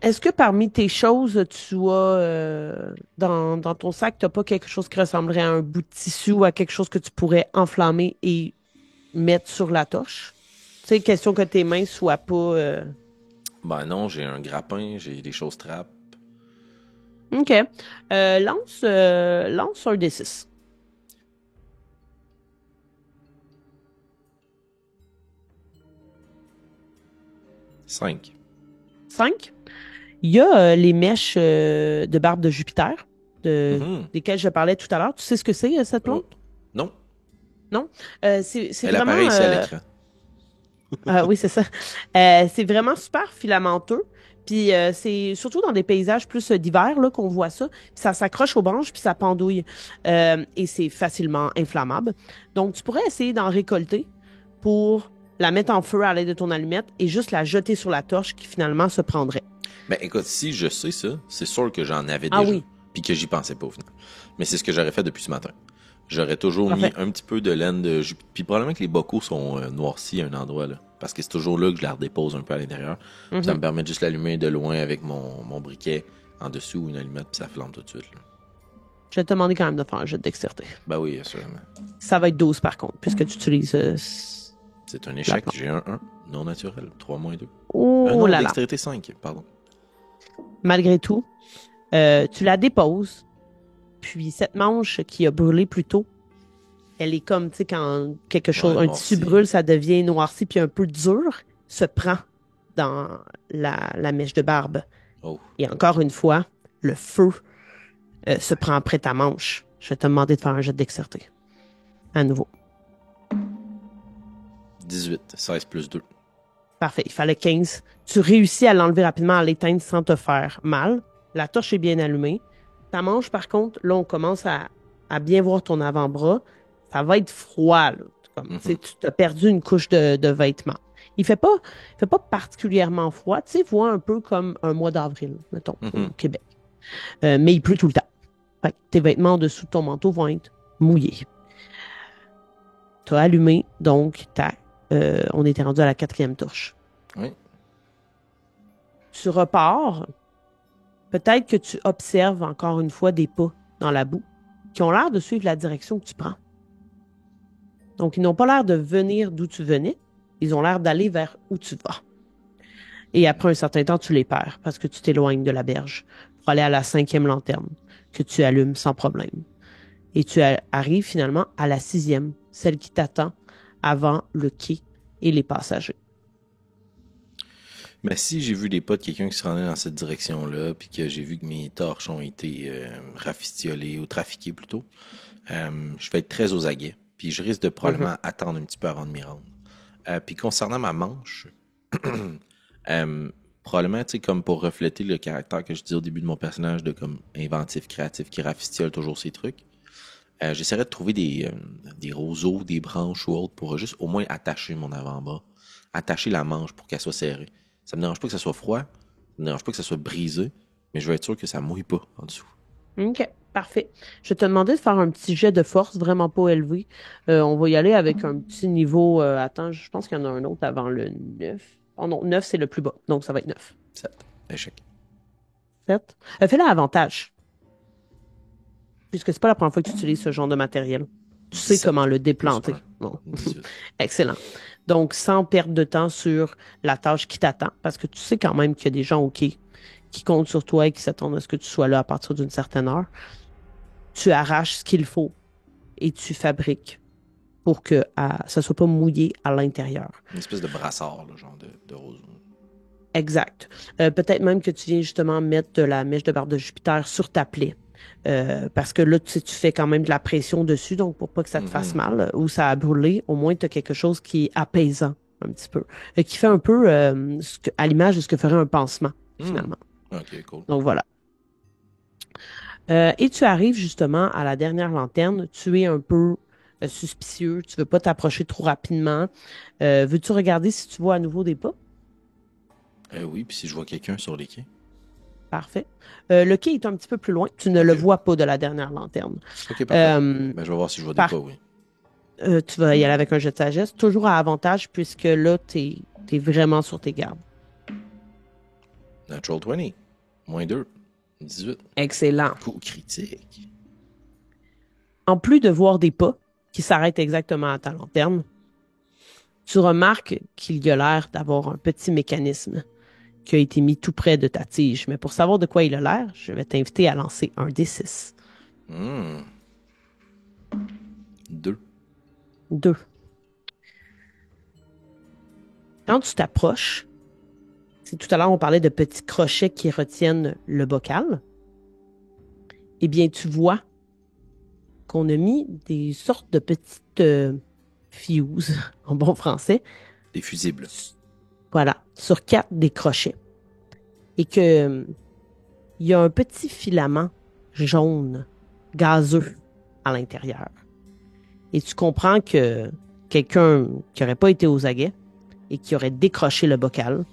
Speaker 1: Est-ce que parmi tes choses, tu as dans ton sac, tu n'as pas quelque chose qui ressemblerait à un bout de tissu ou à quelque chose que tu pourrais enflammer et mettre sur la torche? Tu sais, question que tes mains soient pas...
Speaker 2: Ben non, j'ai un grappin, j'ai des choses trappes.
Speaker 1: OK. Lance un D6.
Speaker 2: 5.
Speaker 1: 5. Il y a les mèches de barbe de Jupiter, desquelles je parlais tout à l'heure. Tu sais ce que c'est, cette plante?
Speaker 2: Non.
Speaker 1: Non? C'est
Speaker 2: Elle
Speaker 1: vraiment...
Speaker 2: apparaît ici à l'écran.
Speaker 1: oui, c'est ça. C'est vraiment super filamenteux. Puis c'est surtout dans des paysages plus d'hiver là, qu'on voit ça. Puis ça s'accroche aux branches puis ça pendouille. Et c'est facilement inflammable. Donc, tu pourrais essayer d'en récolter pour la mettre en feu à l'aide de ton allumette et juste la jeter sur la torche qui finalement se prendrait.
Speaker 2: Ben écoute, si je sais ça, c'est sûr que j'en avais
Speaker 1: Ah
Speaker 2: déjà.
Speaker 1: oui.
Speaker 2: Puis que j'y pensais pas au final. Mais c'est ce que j'aurais fait depuis ce matin. J'aurais toujours mis
Speaker 1: Parfait.
Speaker 2: un petit peu de laine de jus. Puis probablement que les bocaux sont noircis à un endroit, là. Parce que c'est toujours là que je la redépose un peu à l'intérieur. Puis ça me permet de juste l'allumer de loin avec mon briquet en dessous ou une allumette, puis ça flambe tout de suite, là.
Speaker 1: Je vais te demander quand même de faire un jet de dextérité.
Speaker 2: Ben oui, assurément.
Speaker 1: Ça va être 12 par contre, puisque tu utilises...
Speaker 2: C'est un échec.
Speaker 1: plante.
Speaker 2: J'ai un 1, non naturel. 3 moins 2.
Speaker 1: Oh
Speaker 2: Non,
Speaker 1: là là.
Speaker 2: dextérité 5, pardon.
Speaker 1: Malgré tout, tu la déposes, puis cette manche qui a brûlé plus tôt, elle est comme, tu sais, quand quelque chose, un
Speaker 2: noirci.
Speaker 1: tissu brûle, ça devient noirci puis un peu dur, se prend dans la mèche de barbe.
Speaker 2: Oh.
Speaker 1: Et encore une fois, le feu se prend après ta manche. Je vais te demander de faire un jet de dextérité. À nouveau.
Speaker 2: 18, 16 plus 2.
Speaker 1: Parfait, il fallait 15. Tu réussis à l'enlever rapidement, à l'éteindre sans te faire mal. La torche est bien allumée. Ta manche, par contre, là, on commence à bien voir ton avant-bras. Ça va être froid, là. Comme, tu as perdu une couche de vêtements. Il fait pas particulièrement froid. Tu sais, vois un peu comme un mois d'avril, mettons, au Québec. Mais il pleut tout le temps. Fait que tes vêtements en dessous de ton manteau vont être mouillés. Tu as allumé, donc on était rendu à la 4e torche.
Speaker 2: Oui.
Speaker 1: Tu repars. Peut-être que tu observes encore une fois des pas dans la boue qui ont l'air de suivre la direction que tu prends. Donc, ils n'ont pas l'air de venir d'où tu venais. Ils ont l'air d'aller vers où tu vas. Et après un certain temps, tu les perds parce que tu t'éloignes de la berge pour aller à la 5e lanterne que tu allumes sans problème. Et tu arrives finalement à la 6e, celle qui t'attend avant le quai et les passagers.
Speaker 2: Mais si j'ai vu des pas de quelqu'un qui se rendait dans cette direction-là, puis que j'ai vu que mes torches ont été rafistiolées ou trafiquées plutôt, je vais être très aux aguets. Puis je risque de probablement attendre un petit peu avant de m'y rendre. Puis concernant ma manche, probablement, tu sais, comme pour refléter le caractère que je disais au début de mon personnage, de comme inventif, créatif, qui rafistiole toujours ses trucs, j'essaierais de trouver des roseaux, des branches ou autres pour juste au moins attacher mon avant-bras, attacher la manche pour qu'elle soit serrée. Ça me dérange pas que ça soit froid, ça me dérange pas que ça soit brisé, mais je veux être sûr que ça mouille pas en dessous.
Speaker 1: OK, parfait. Je vais te demander de faire un petit jet de force vraiment pas élevé. On va y aller avec un petit niveau... attends, je pense qu'il y en a un autre avant le 9. Oh non, 9, c'est le plus bas, donc ça va être 9.
Speaker 2: 7. Échec.
Speaker 1: 7. Fais-le à avantage, puisque c'est pas la première fois que tu utilises ce genre de matériel. Tu sais
Speaker 2: 17
Speaker 1: comment le
Speaker 2: plus
Speaker 1: déplanter.
Speaker 2: 1.
Speaker 1: Bon.
Speaker 2: 18.
Speaker 1: Excellent. Donc, sans perdre de temps sur la tâche qui t'attend, parce que tu sais quand même qu'il y a des gens au quai qui comptent sur toi et qui s'attendent à ce que tu sois là à partir d'une certaine heure. Tu arraches ce qu'il faut et tu fabriques pour que ça soit pas mouillé à l'intérieur.
Speaker 2: Une espèce de brassard, là, genre de roseau.
Speaker 1: Exact. Peut-être même que tu viens justement mettre de la mèche de barbe de Jupiter sur ta plaie. Parce que là, tu fais quand même de la pression dessus, donc pour pas que ça te fasse mal ou ça a brûlé, au moins tu as quelque chose qui est apaisant un petit peu. Qui fait un peu à l'image de ce que ferait un pansement, finalement.
Speaker 2: Ok, cool.
Speaker 1: Donc voilà. Et tu arrives justement à la dernière lanterne. Tu es un peu suspicieux. Tu veux pas t'approcher trop rapidement. Veux-tu regarder si tu vois à nouveau des pas?
Speaker 2: Oui, puis si je vois quelqu'un sur les quais.
Speaker 1: Parfait. Le quai est un petit peu plus loin. Tu ne le vois pas de la dernière lanterne.
Speaker 2: Ok, parfait. Ben, je vais voir si je vois des pas, oui.
Speaker 1: Tu vas y aller avec un jet de sagesse. Toujours à avantage puisque là, tu es vraiment sur tes gardes.
Speaker 2: Natural 20. Moins 2. 18.
Speaker 1: Excellent.
Speaker 2: Coup critique.
Speaker 1: En plus de voir des pas qui s'arrêtent exactement à ta lanterne, tu remarques qu'il y a l'air d'avoir un petit mécanisme qui a été mis tout près de ta tige. Mais pour savoir de quoi il a l'air, je vais t'inviter à lancer un D6.
Speaker 2: 2.
Speaker 1: 2. Quand tu t'approches, tout à l'heure on parlait de petits crochets qui retiennent le bocal, eh bien tu vois qu'on a mis des sortes de petites fuses, en bon français.
Speaker 2: Des fusibles.
Speaker 1: Voilà, sur 4 des crochets. et que il y a un petit filament jaune, gazeux à l'intérieur. Et tu comprends que quelqu'un qui n'aurait pas été aux aguets et qui aurait décroché le bocal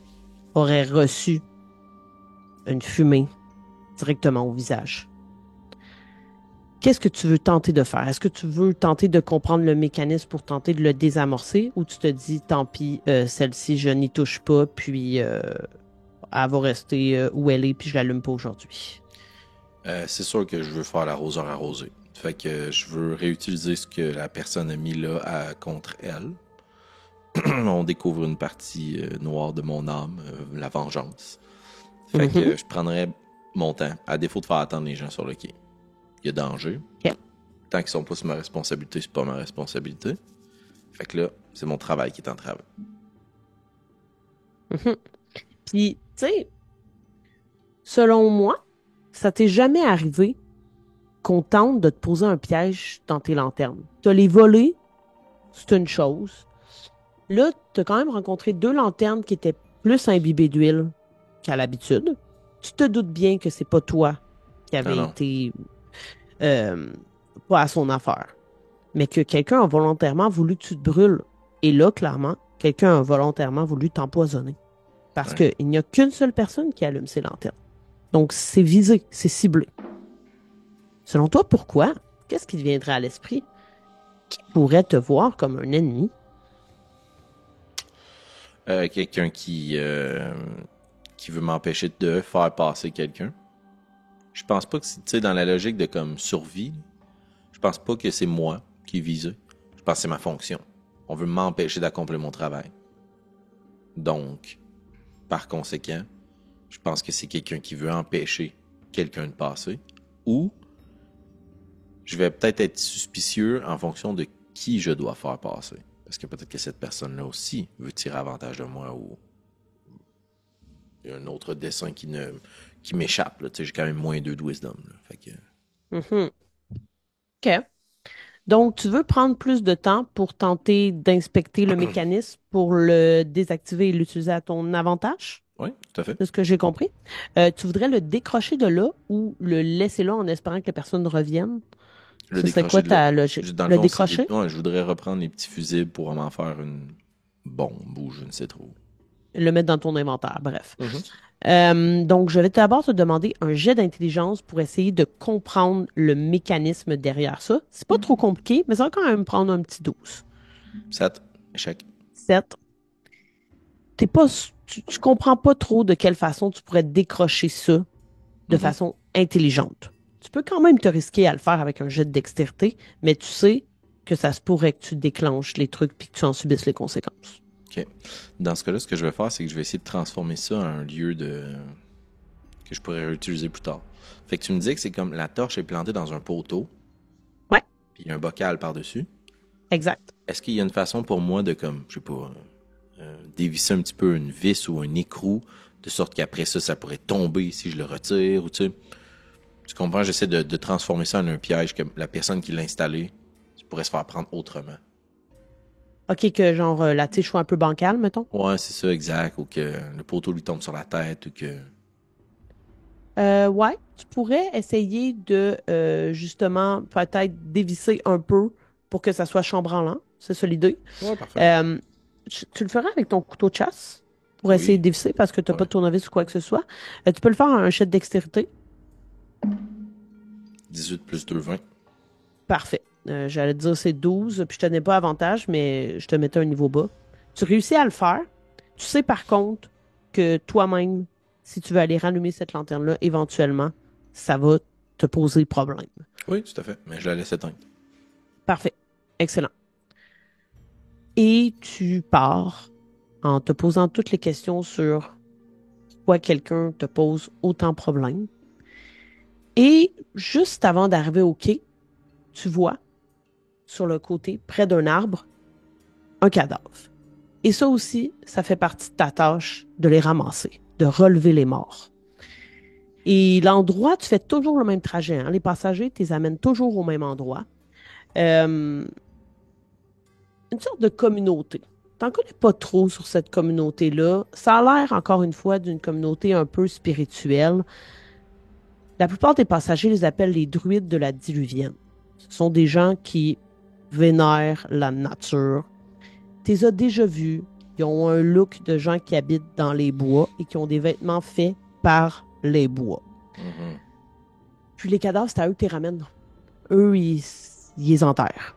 Speaker 1: aurait reçu une fumée directement au visage. Qu'est-ce que tu veux tenter de faire? Est-ce que tu veux tenter de comprendre le mécanisme pour tenter de le désamorcer ou tu te dis, tant pis, celle-ci, je n'y touche pas, puis elle va rester où elle est, puis je l'allume pas aujourd'hui?
Speaker 2: C'est sûr que je veux faire l'arroseur arrosé. Fait que je veux réutiliser ce que la personne a mis là contre elle. On découvre une partie noire de mon âme, la vengeance. Fait que je prendrais mon temps, à défaut de faire attendre les gens sur le quai. Il y a danger.
Speaker 1: Okay.
Speaker 2: Tant qu'ils sont pas sous ma responsabilité, c'est pas ma responsabilité. Fait que là, c'est mon travail qui est en travail.
Speaker 1: Puis, tu sais, selon moi, ça t'est jamais arrivé qu'on tente de te poser un piège dans tes lanternes. T'as les volés, c'est une chose. Là, t'as quand même rencontré 2 lanternes qui étaient plus imbibées d'huile qu'à l'habitude. Tu te doutes bien que c'est pas toi qui avait été pas à son affaire. Mais que quelqu'un a volontairement voulu que tu te brûles. Et là, clairement, quelqu'un a volontairement voulu t'empoisonner. Parce qu'il n'y a qu'une seule personne qui allume ses lanternes. Donc, c'est visé, c'est ciblé. Selon toi, pourquoi? Qu'est-ce qui te viendrait à l'esprit? Qui pourrait te voir comme un ennemi?
Speaker 2: Quelqu'un qui veut m'empêcher de faire passer quelqu'un. Je pense pas que c'est, tu sais, dans la logique de comme survie, je pense pas que c'est moi qui est visé. Je pense que c'est ma fonction. On veut m'empêcher d'accomplir mon travail. Donc, par conséquent, je pense que c'est quelqu'un qui veut empêcher quelqu'un de passer. Ou je vais peut-être être suspicieux en fonction de qui je dois faire passer. Parce que peut-être que cette personne-là aussi veut tirer avantage de moi ou il y a un autre dessin qui m'échappe. J'ai quand même moins 2 de wisdom. Là. Fait que...
Speaker 1: OK. Donc, tu veux prendre plus de temps pour tenter d'inspecter le mécanisme pour le désactiver et l'utiliser à ton avantage?
Speaker 2: Oui, tout à fait.
Speaker 1: C'est ce que j'ai compris. Tu voudrais le décrocher de là ou le laisser là en espérant que la personne revienne? C'est quoi ta logique? Le décrocher?
Speaker 2: Ouais, je voudrais reprendre les petits fusibles pour m'en faire une bombe ou je ne sais trop.
Speaker 1: Le mettre dans ton inventaire, bref. Donc, je vais d'abord te demander un jet d'intelligence pour essayer de comprendre le mécanisme derrière ça. C'est pas trop compliqué, mais ça va quand même prendre un petit 12.
Speaker 2: 7. Échec.
Speaker 1: 7. Tu comprends pas trop de quelle façon tu pourrais décrocher ça de façon intelligente. Tu peux quand même te risquer à le faire avec un jet de dextérité, mais tu sais que ça se pourrait que tu déclenches les trucs puis que tu en subisses les conséquences.
Speaker 2: OK. Dans ce cas-là, ce que je vais faire, c'est que je vais essayer de transformer ça en un lieu que je pourrais réutiliser plus tard. Fait que tu me dis que c'est comme la torche est plantée dans un poteau.
Speaker 1: Ouais.
Speaker 2: Puis il y a un bocal par-dessus.
Speaker 1: Exact.
Speaker 2: Est-ce qu'il y a une façon pour moi de, comme, je sais pas, dévisser un petit peu une vis ou un écrou, de sorte qu'après ça pourrait tomber si je le retire, ou tu sais... Tu comprends? J'essaie de transformer ça en un piège que la personne qui l'a installé pourrait se faire prendre autrement.
Speaker 1: OK, que genre la tige soit un peu bancale, mettons?
Speaker 2: Ouais, c'est ça, exact. Ou que le poteau lui tombe sur la tête, ou que...
Speaker 1: Ouais, tu pourrais essayer de, justement, peut-être dévisser un peu pour que ça soit chambranlant. C'est ça l'idée.
Speaker 2: Ouais, parfait.
Speaker 1: Tu le feras avec ton couteau de chasse pour essayer de dévisser parce que tu n'as pas de tournevis ou quoi que ce soit. Tu peux le faire en un jet de dextérité.
Speaker 2: 18 plus 2, 20.
Speaker 1: Parfait. J'allais te dire c'est 12, puis je te donnais pas avantage, mais je te mettais un niveau bas. Tu réussis à le faire. Tu sais par contre que toi-même, si tu veux aller rallumer cette lanterne-là, éventuellement, ça va te poser problème.
Speaker 2: Oui, tout à fait. Mais je la laisse éteindre.
Speaker 1: Parfait. Excellent. Et tu pars en te posant toutes les questions sur pourquoi quelqu'un te pose autant de problèmes. Et juste avant d'arriver au quai, tu vois, sur le côté, près d'un arbre, un cadavre. Et ça aussi, ça fait partie de ta tâche de les ramasser, de relever les morts. Et l'endroit, tu fais toujours le même trajet. Hein? Les passagers, tu les amènes toujours au même endroit. Une sorte de communauté. t'en connais pas trop sur cette communauté-là. Ça a l'air, encore une fois, d'une communauté un peu spirituelle. La plupart des passagers les appellent les druides de la diluvienne. Ce sont des gens qui vénèrent la nature. Tu les as déjà vus. Ils ont un look de gens qui habitent dans les bois et qui ont des vêtements faits par les bois.
Speaker 2: Mhm.
Speaker 1: Puis les cadavres, c'est à eux que tu les ramènes. Eux, ils les enterrent.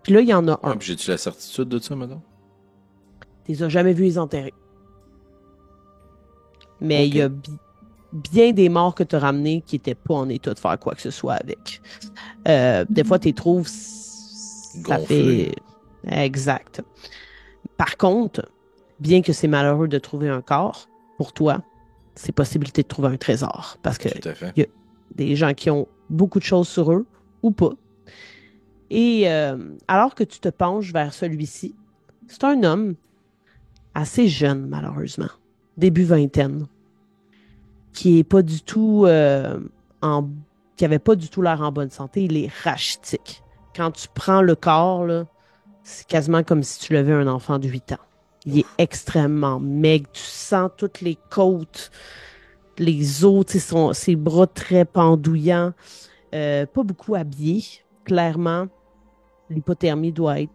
Speaker 1: Puis là, il y en a
Speaker 2: Ah,
Speaker 1: un.
Speaker 2: puis j'ai-tu la certitude de ça, madame?
Speaker 1: Tu les as jamais vus les enterrer. Mais il y a
Speaker 2: Ok.
Speaker 1: bien des morts que tu as ramenés qui n'étaient pas en état de faire quoi que ce soit avec. Des fois, tu les trouves, ça
Speaker 2: Gonflé.
Speaker 1: fait... Exact. Par contre, bien que c'est malheureux de trouver un corps, pour toi, c'est possibilité de trouver un trésor. Parce que
Speaker 2: Tout à fait.
Speaker 1: il y a des gens qui ont beaucoup de choses sur eux ou pas. Et alors que tu te penches vers celui-ci, c'est un homme assez jeune, malheureusement, début vingtaine, qui est pas du tout en qui avait pas du tout l'air en bonne santé. Il est rachitique. Quand tu prends le corps, là, c'est quasiment comme si tu levais un enfant de 8 ans. Il est
Speaker 2: Ouf.
Speaker 1: extrêmement maigre. Tu sens toutes les côtes, les os, tu sais, ses bras très pendouillants. Pas beaucoup habillé. Clairement, l'hypothermie doit être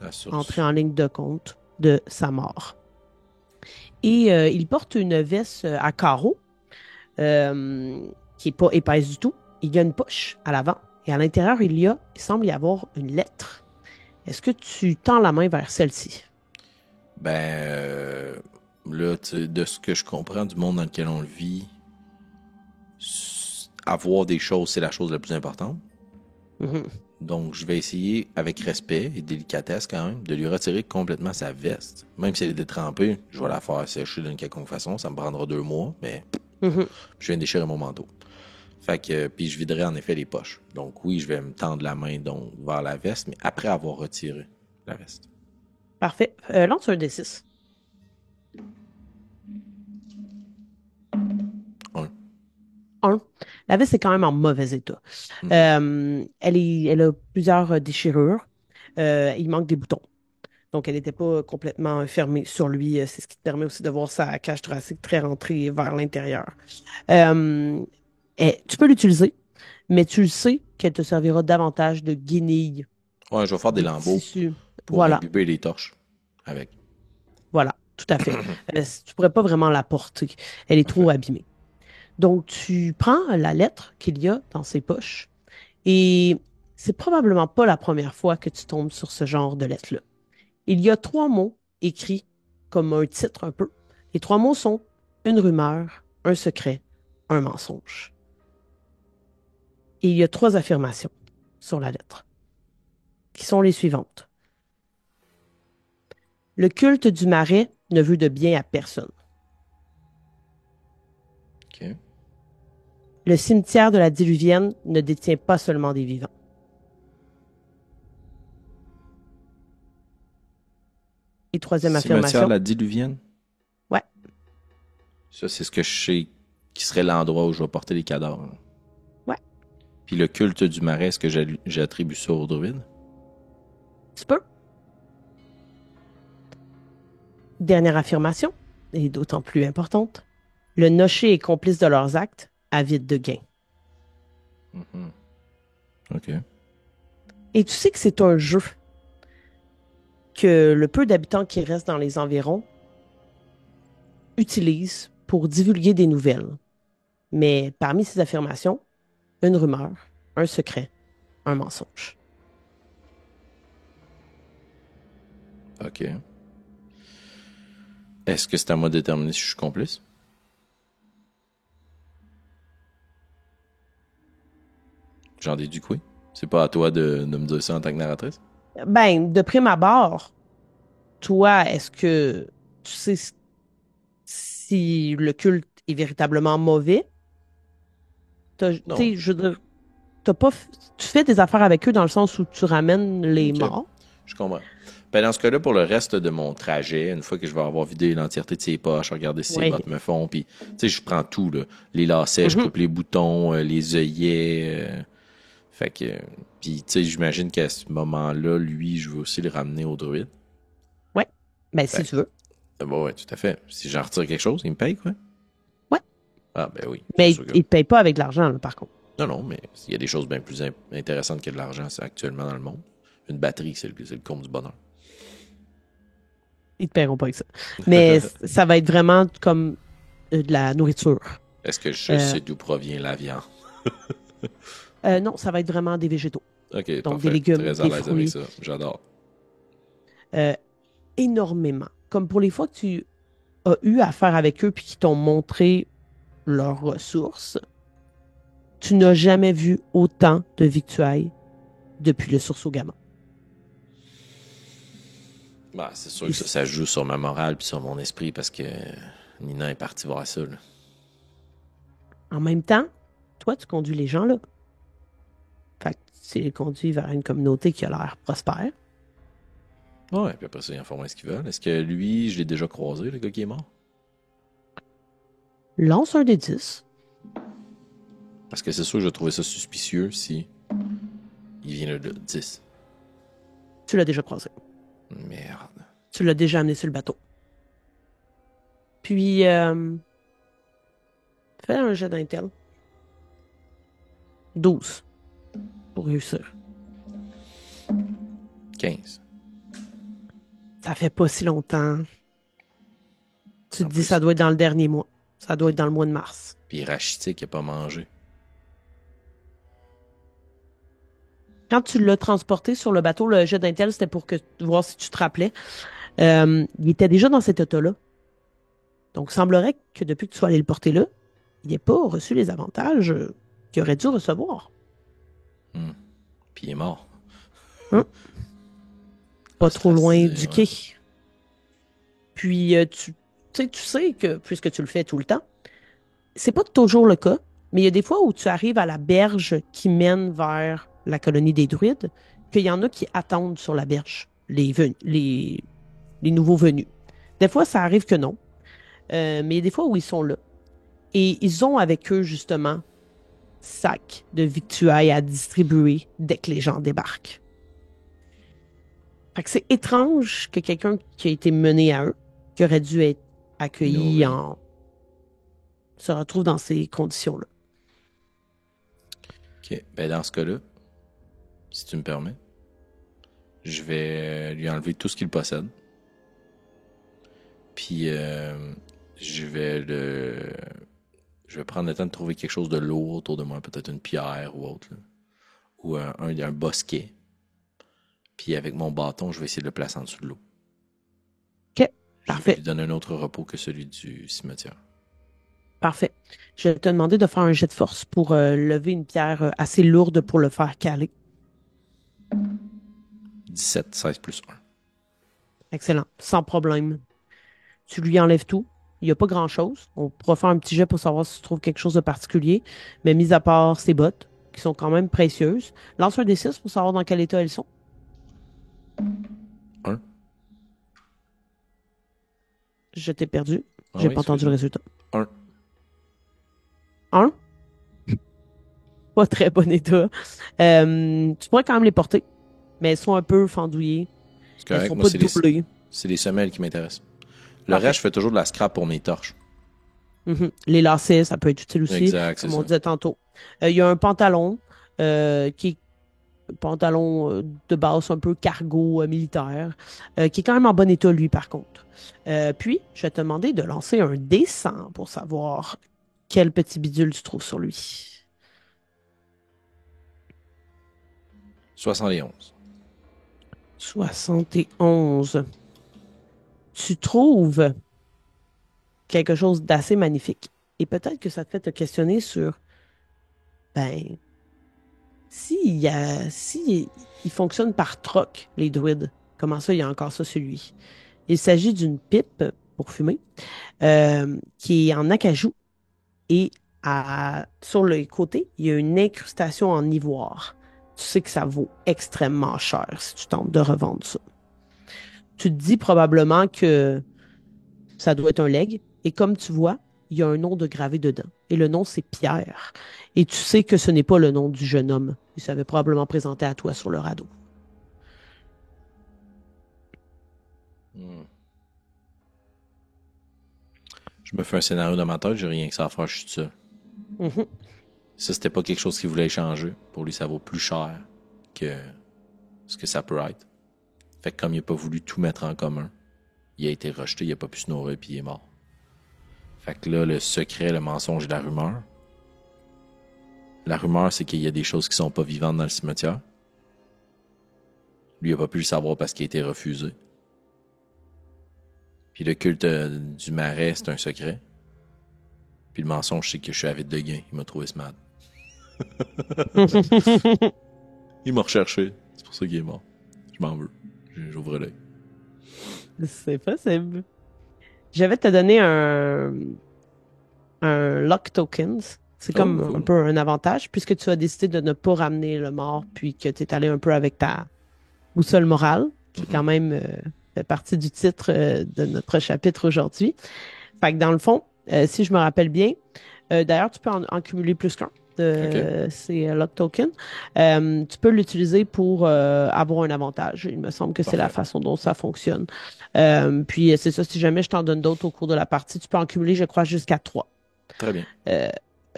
Speaker 2: La
Speaker 1: entrée
Speaker 2: source.
Speaker 1: en ligne de compte de sa mort. Et il porte une veste à carreaux qui n'est pas épaisse du tout. Il y a une poche à l'avant. Et à l'intérieur, il semble y avoir une lettre. Est-ce que tu tends la main vers celle-ci?
Speaker 2: Ben, là, tu sais, de ce que je comprends du monde dans lequel on le vit, avoir des choses, c'est la chose la plus importante.
Speaker 1: Mhm.
Speaker 2: Donc, je vais essayer, avec respect et délicatesse quand même, de lui retirer complètement sa veste. Même si elle est détrempée, je vais la faire sécher d'une quelconque façon. Ça me prendra 2 mois, mais
Speaker 1: Mhm.
Speaker 2: je viens de déchirer mon manteau. Fait que, puis je viderai en effet les poches. Donc oui, je vais me tendre la main donc vers la veste, mais après avoir retiré la veste.
Speaker 1: Parfait. Lance un D6.
Speaker 2: Un.
Speaker 1: Un. La veste est quand même en mauvais état.
Speaker 2: Mhm.
Speaker 1: Elle a plusieurs déchirures. Il manque des boutons. Donc, elle n'était pas complètement fermée sur lui. C'est ce qui te permet aussi de voir sa cage thoracique très rentrée vers l'intérieur. Euh, Tu peux l'utiliser, mais tu le sais qu'elle te servira davantage de guenille,
Speaker 2: Ouais, je vais faire des
Speaker 1: de
Speaker 2: lambeaux
Speaker 1: tissu.
Speaker 2: pour
Speaker 1: Voilà,
Speaker 2: imbiber les torches avec.
Speaker 1: voilà, tout à fait. Tu pourrais pas vraiment la porter. Elle est trop
Speaker 2: Parfait.
Speaker 1: abîmée. Donc, tu prends la lettre qu'il y a dans ses poches et c'est probablement pas la première fois que tu tombes sur ce genre de lettre-là. Il y a 3 mots écrits comme un titre un peu. Les 3 mots sont une rumeur, un secret, un mensonge. Et il y a 3 affirmations sur la lettre, qui sont les suivantes. Le culte du marais ne veut de bien à personne.
Speaker 2: OK.
Speaker 1: Le cimetière de la Diluvienne ne détient pas seulement des vivants. Et troisième
Speaker 2: Cimetière de
Speaker 1: affirmation,
Speaker 2: la Diluvienne.
Speaker 1: ouais,
Speaker 2: Ça, c'est ce que je sais qui serait l'endroit où je vais porter les cadavres.
Speaker 1: ouais,
Speaker 2: Puis le culte du marais, est-ce que j'attribue ça aux druides?
Speaker 1: tu peux. Dernière affirmation, et d'autant plus importante, le nocher est complice de leurs actes, avide de gain.
Speaker 2: Mhm. OK.
Speaker 1: Et tu sais que c'est un jeu que le peu d'habitants qui restent dans les environs utilisent pour divulguer des nouvelles. Mais parmi ces affirmations, une rumeur, un secret, un mensonge.
Speaker 2: OK. Est-ce que c'est à moi de déterminer si je suis complice? J'en déduis que oui. C'est pas à toi de me dire ça en tant que narratrice?
Speaker 1: Ben, de prime abord, toi, est-ce que tu sais si le culte est véritablement mauvais? Tu
Speaker 2: Non.
Speaker 1: sais, je veux dire, t'as pas, tu fais des affaires avec eux dans le sens où tu ramènes les
Speaker 2: OK.
Speaker 1: morts.
Speaker 2: Je comprends. Ben dans ce cas-là, pour le reste de mon trajet, une fois que je vais avoir vidé l'entièreté de ses poches, regarder si ses
Speaker 1: Oui.
Speaker 2: bottes me font, puis tu sais, je prends tout, là. Les lacets, je
Speaker 1: Mhm.
Speaker 2: coupe les boutons, les œillets. Fait que. Puis tu sais, j'imagine qu'à ce moment-là, lui, je veux aussi le ramener au druide.
Speaker 1: Ouais. Ben, si
Speaker 2: Fait
Speaker 1: tu veux.
Speaker 2: bon, ouais, tout à fait. Si j'en retire quelque chose, il me paye, quoi?
Speaker 1: Ouais.
Speaker 2: Ah, ben oui, c'est
Speaker 1: Mais
Speaker 2: sûr que...
Speaker 1: il te paye pas avec de l'argent, là, par contre.
Speaker 2: Non, non, mais il y a des choses bien plus intéressantes que de l'argent, c'est actuellement dans le monde. Une batterie, c'est le comble du bonheur.
Speaker 1: Ils te paieront pas avec ça. Mais ça va être vraiment comme de la nourriture.
Speaker 2: Est-ce que je
Speaker 1: Euh,
Speaker 2: sais d'où provient la viande?
Speaker 1: non, ça va être vraiment des végétaux.
Speaker 2: Ok,
Speaker 1: Donc, des
Speaker 2: parfait.
Speaker 1: légumes,
Speaker 2: Très à
Speaker 1: des
Speaker 2: l'aise avec
Speaker 1: fruits,
Speaker 2: ça. J'adore.
Speaker 1: euh, énormément. Comme pour les fois que tu as eu affaire avec eux puis qu'ils t'ont montré leurs ressources, tu n'as jamais vu autant de victuailles depuis le sursaut gamma.
Speaker 2: Bah, c'est sûr que ça joue sur ma morale puis sur mon esprit parce que Nina est partie voir ça, là.
Speaker 1: En même temps, toi, tu conduis les gens là. Fait que tu les conduis vers une communauté qui a l'air prospère.
Speaker 2: Ouais, puis après ça, ils en font ce qu'ils veulent. Est-ce que lui, je l'ai déjà croisé, le gars qui est mort?
Speaker 1: Lance un des 10.
Speaker 2: Parce que c'est sûr que je trouvais ça suspicieux si il vient là de 10.
Speaker 1: Tu l'as déjà croisé.
Speaker 2: Merde.
Speaker 1: Tu l'as déjà amené sur le bateau. Puis, fais un jet d'intel. 12 pour réussir.
Speaker 2: 15.
Speaker 1: Ça fait pas si longtemps. Tu
Speaker 2: En
Speaker 1: te dis,
Speaker 2: plus.
Speaker 1: ça doit être dans le dernier mois. Ça doit être dans le mois de mars.
Speaker 2: Puis rachitique, il a pas mangé.
Speaker 1: Quand tu l'as transporté sur le bateau, le jet d'intel, c'était pour voir si tu te rappelais. Il était déjà dans cet auto-là. Donc, il semblerait que depuis que tu sois allé le porter là, il n'ait pas reçu les avantages qu'il aurait dû recevoir.
Speaker 2: Puis il est mort.
Speaker 1: Hein? Pas trop loin
Speaker 2: Ostracisé,
Speaker 1: du
Speaker 2: ouais.
Speaker 1: quai. Puis, tu sais que, puisque tu le fais tout le temps, c'est pas toujours le cas, mais il y a des fois où tu arrives à la berge qui mène vers la colonie des druides, qu'il y en a qui attendent sur la berge, les nouveaux venus. Des fois, ça arrive que non, mais il y a des fois où ils sont là. Et ils ont avec eux, justement, sacs de victuailles à distribuer dès que les gens débarquent. Fait que c'est étrange que quelqu'un qui a été mené à eux, qui aurait dû être accueilli
Speaker 2: Nourri.
Speaker 1: se retrouve dans ces conditions-là.
Speaker 2: Ok. Ben dans ce cas-là, si tu me permets, je vais lui enlever tout ce qu'il possède. Puis je vais prendre le temps de trouver quelque chose de lourd autour de moi, peut-être une pierre ou autre, là. Ou un bosquet. Puis avec mon bâton, je vais essayer de le placer en dessous de l'eau.
Speaker 1: OK,
Speaker 2: Je vais
Speaker 1: parfait,
Speaker 2: lui donner un autre repos que celui du cimetière.
Speaker 1: parfait. Je vais te demander de faire un jet de force pour lever une pierre assez lourde pour le faire caler.
Speaker 2: 17, 16 plus 1.
Speaker 1: Excellent, sans problème. Tu lui enlèves tout. Il n'y a pas grand-chose. On pourra faire un petit jet pour savoir si tu trouves quelque chose de particulier. Mais mis à part ses bottes, qui sont quand même précieuses, lance un des 6 pour savoir dans quel état elles sont.
Speaker 2: 1.
Speaker 1: Je t'ai perdu.
Speaker 2: Ah
Speaker 1: J'ai
Speaker 2: oui,
Speaker 1: pas entendu le résultat.
Speaker 2: 1.
Speaker 1: 1. Pas très bon état. Tu pourrais quand même les porter, mais elles sont un peu fendouillées.
Speaker 2: C'est
Speaker 1: Elles
Speaker 2: correct.
Speaker 1: sont
Speaker 2: Moi,
Speaker 1: pas doublées.
Speaker 2: c'est les semelles qui m'intéressent. Le
Speaker 1: Parfait.
Speaker 2: reste, je fais toujours de la scrap pour mes torches.
Speaker 1: Les lacets, ça peut être utile aussi,
Speaker 2: Exact, c'est
Speaker 1: comme on
Speaker 2: ça.
Speaker 1: disait tantôt. Il y a un pantalon qui est un pantalon de base un peu cargo militaire, qui est quand même en bon état, lui, par contre. Puis, je vais te demander de lancer un D100 pour savoir quel petit bidule tu trouves sur lui.
Speaker 2: 71.
Speaker 1: 71. Tu trouves quelque chose d'assez magnifique. Et peut-être que ça te fait te questionner sur, ben, si il fonctionne par troc, les druides, comment ça, il y a encore ça sur lui? Il s'agit d'une pipe pour fumer, qui est en acajou et sur le côté, il y a une incrustation en ivoire. Tu sais que ça vaut extrêmement cher si tu tentes de revendre ça. Tu te dis probablement que ça doit être un leg. Et comme tu vois, il y a un nom de gravé dedans. Et le nom, c'est Pierre. Et tu sais que ce n'est pas le nom du jeune homme. Il s'avait probablement présenté à toi sur le radeau.
Speaker 2: Je me fais un scénario dans ma tête, j'ai rien que ça à faire, je suis tout seul.
Speaker 1: Mhm.
Speaker 2: Ça, c'était pas quelque chose qu'il voulait échanger. Pour lui, ça vaut plus cher que ce que ça peut être. Fait que comme il a pas voulu tout mettre en commun, il a été rejeté, il a pas pu se nourrir, puis il est mort. Fait que là, le secret, le mensonge et la rumeur. La rumeur, c'est qu'il y a des choses qui sont pas vivantes dans le cimetière. Lui, il a pas pu le savoir parce qu'il a été refusé. Puis le culte du marais, c'est un secret. Puis le mensonge, c'est que je suis avide de gain. Il m'a trouvé smart. Il m'a recherché. C'est pour ça qu'il est mort. Je m'en veux. J'ouvre l'œil.
Speaker 1: C'est possible. Je vais te donner un lock tokens. C'est
Speaker 2: Oh,
Speaker 1: comme un
Speaker 2: cool.
Speaker 1: peu un avantage, puisque tu as décidé de ne pas ramener le mort, puis que tu es allé un peu avec ta boussole morale, qui quand même fait partie du titre de notre chapitre aujourd'hui. Fait que dans le fond, si je me rappelle bien, d'ailleurs, tu peux en cumuler plus qu'un
Speaker 2: OK.
Speaker 1: de ces lock tokens. Tu peux l'utiliser pour avoir un avantage. Il me semble que c'est la
Speaker 2: Parfait.
Speaker 1: façon dont ça fonctionne. Puis c'est ça, si jamais je t'en donne d'autres au cours de la partie, tu peux en cumuler, je crois, jusqu'à 3.
Speaker 2: Très bien.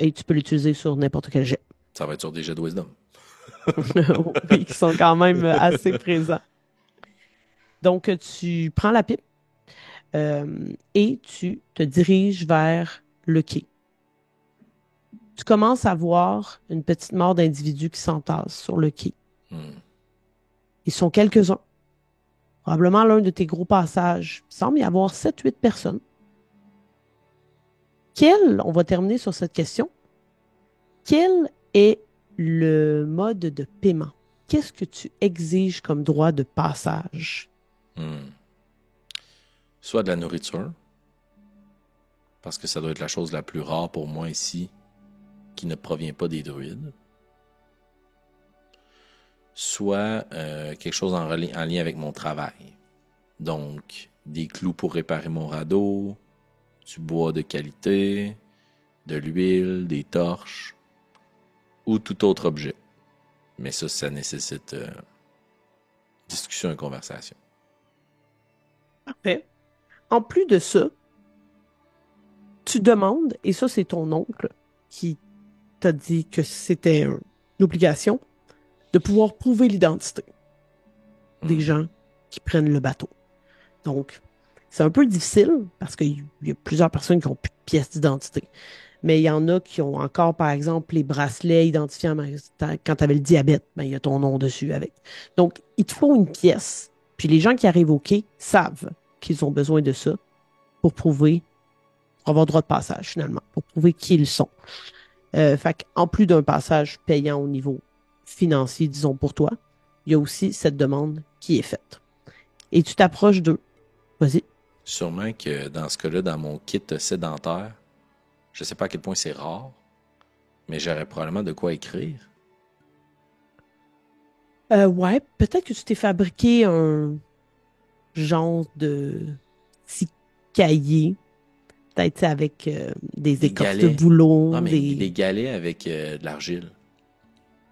Speaker 1: Et tu peux l'utiliser sur n'importe quel jet.
Speaker 2: Ça va être sur des jets de wisdom.
Speaker 1: Oui, qui sont quand même assez présents. Donc, tu prends la pipe et tu te diriges vers le quai. Tu commences à voir une petite mort d'individus qui s'entassent sur le quai.
Speaker 2: Hmm.
Speaker 1: Ils sont quelques-uns. Probablement l'un de tes gros passages. Il semble y avoir 7-8 personnes. On va terminer sur cette question. Quel est le mode de paiement? Qu'est-ce que tu exiges comme droit de passage?
Speaker 2: Hmm. Soit de la nourriture, parce que ça doit être la chose la plus rare pour moi ici, qui ne provient pas des druides. Soit quelque chose en lien avec mon travail. Donc, des clous pour réparer mon radeau, du bois de qualité, de l'huile, des torches, ou tout autre objet. Mais ça nécessite discussion et conversation.
Speaker 1: Parfait. En plus de ça, tu demandes, et ça c'est ton oncle qui t'a dit que c'était une obligation, de pouvoir prouver l'identité des gens qui prennent le bateau. Donc, c'est un peu difficile parce qu'il y a plusieurs personnes qui n'ont plus de pièces d'identité. Mais il y en a qui ont encore, par exemple, les bracelets identifiants. Quand tu avais le diabète, ben, il y a ton nom dessus avec. Donc, il te faut une pièce. Puis les gens qui arrivent au quai savent qu'ils ont besoin de ça pour prouver, pour avoir droit de passage, finalement, pour prouver qui ils sont. Fait qu'en plus d'un passage payant au niveau financier, disons pour toi, il y a aussi cette demande qui est faite. Et tu t'approches d'eux. Vas-y.
Speaker 2: Sûrement que dans ce cas-là, dans mon kit sédentaire, je sais pas à quel point c'est rare, mais j'aurais probablement de quoi écrire.
Speaker 1: Ouais, peut-être que tu t'es fabriqué un genre de petit cahier, peut-être tu sais, avec des
Speaker 2: Des
Speaker 1: écorces de
Speaker 2: galets.
Speaker 1: boulot,
Speaker 2: Non, mais des galets avec de l'argile.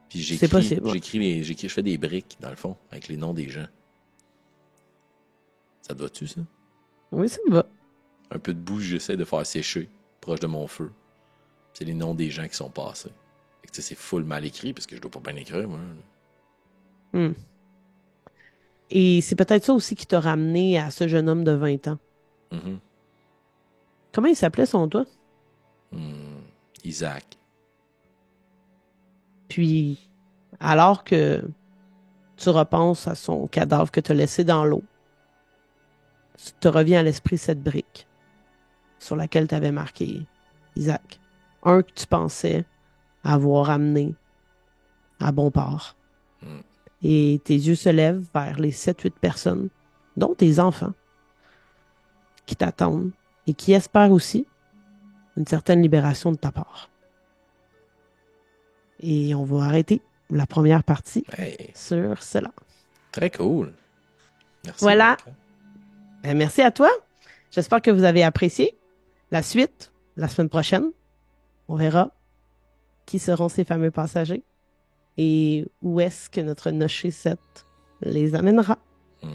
Speaker 2: Puis
Speaker 1: C'est possible, ouais.
Speaker 2: je fais des briques, dans le fond, avec les noms des gens. Ça te va-tu, ça?
Speaker 1: Oui, ça me va.
Speaker 2: Un peu de boue, j'essaie de faire sécher, proche de mon feu. C'est les noms des gens qui sont passés. Fait que, tu sais, c'est full mal écrit, parce que je dois pas bien écrire, moi.
Speaker 1: Hmm. Et c'est peut-être ça aussi qui t'a ramené à ce jeune homme de 20 ans.
Speaker 2: Mhm.
Speaker 1: Comment il s'appelait son toi?
Speaker 2: Isaac.
Speaker 1: Puis, alors que tu repenses à son cadavre que tu as laissé dans l'eau, te revient à l'esprit cette brique sur laquelle tu avais marqué Isaac. Un que tu pensais avoir amené à bon port.
Speaker 2: Mm.
Speaker 1: Et tes yeux se lèvent vers les 7-8 personnes, dont tes enfants, qui t'attendent et qui espèrent aussi une certaine libération de ta part. Et on va arrêter la première partie
Speaker 2: Hey,
Speaker 1: sur cela.
Speaker 2: très cool. Merci,
Speaker 1: Voilà.
Speaker 2: Bianca.
Speaker 1: Merci à toi. J'espère que vous avez apprécié. La suite, la semaine prochaine, on verra qui seront ces fameux passagers et où est-ce que notre Noché 7 les amènera.
Speaker 2: Mm.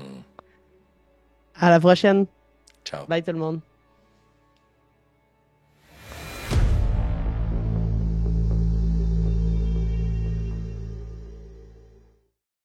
Speaker 1: À la prochaine.
Speaker 2: Ciao.
Speaker 1: Bye tout le monde.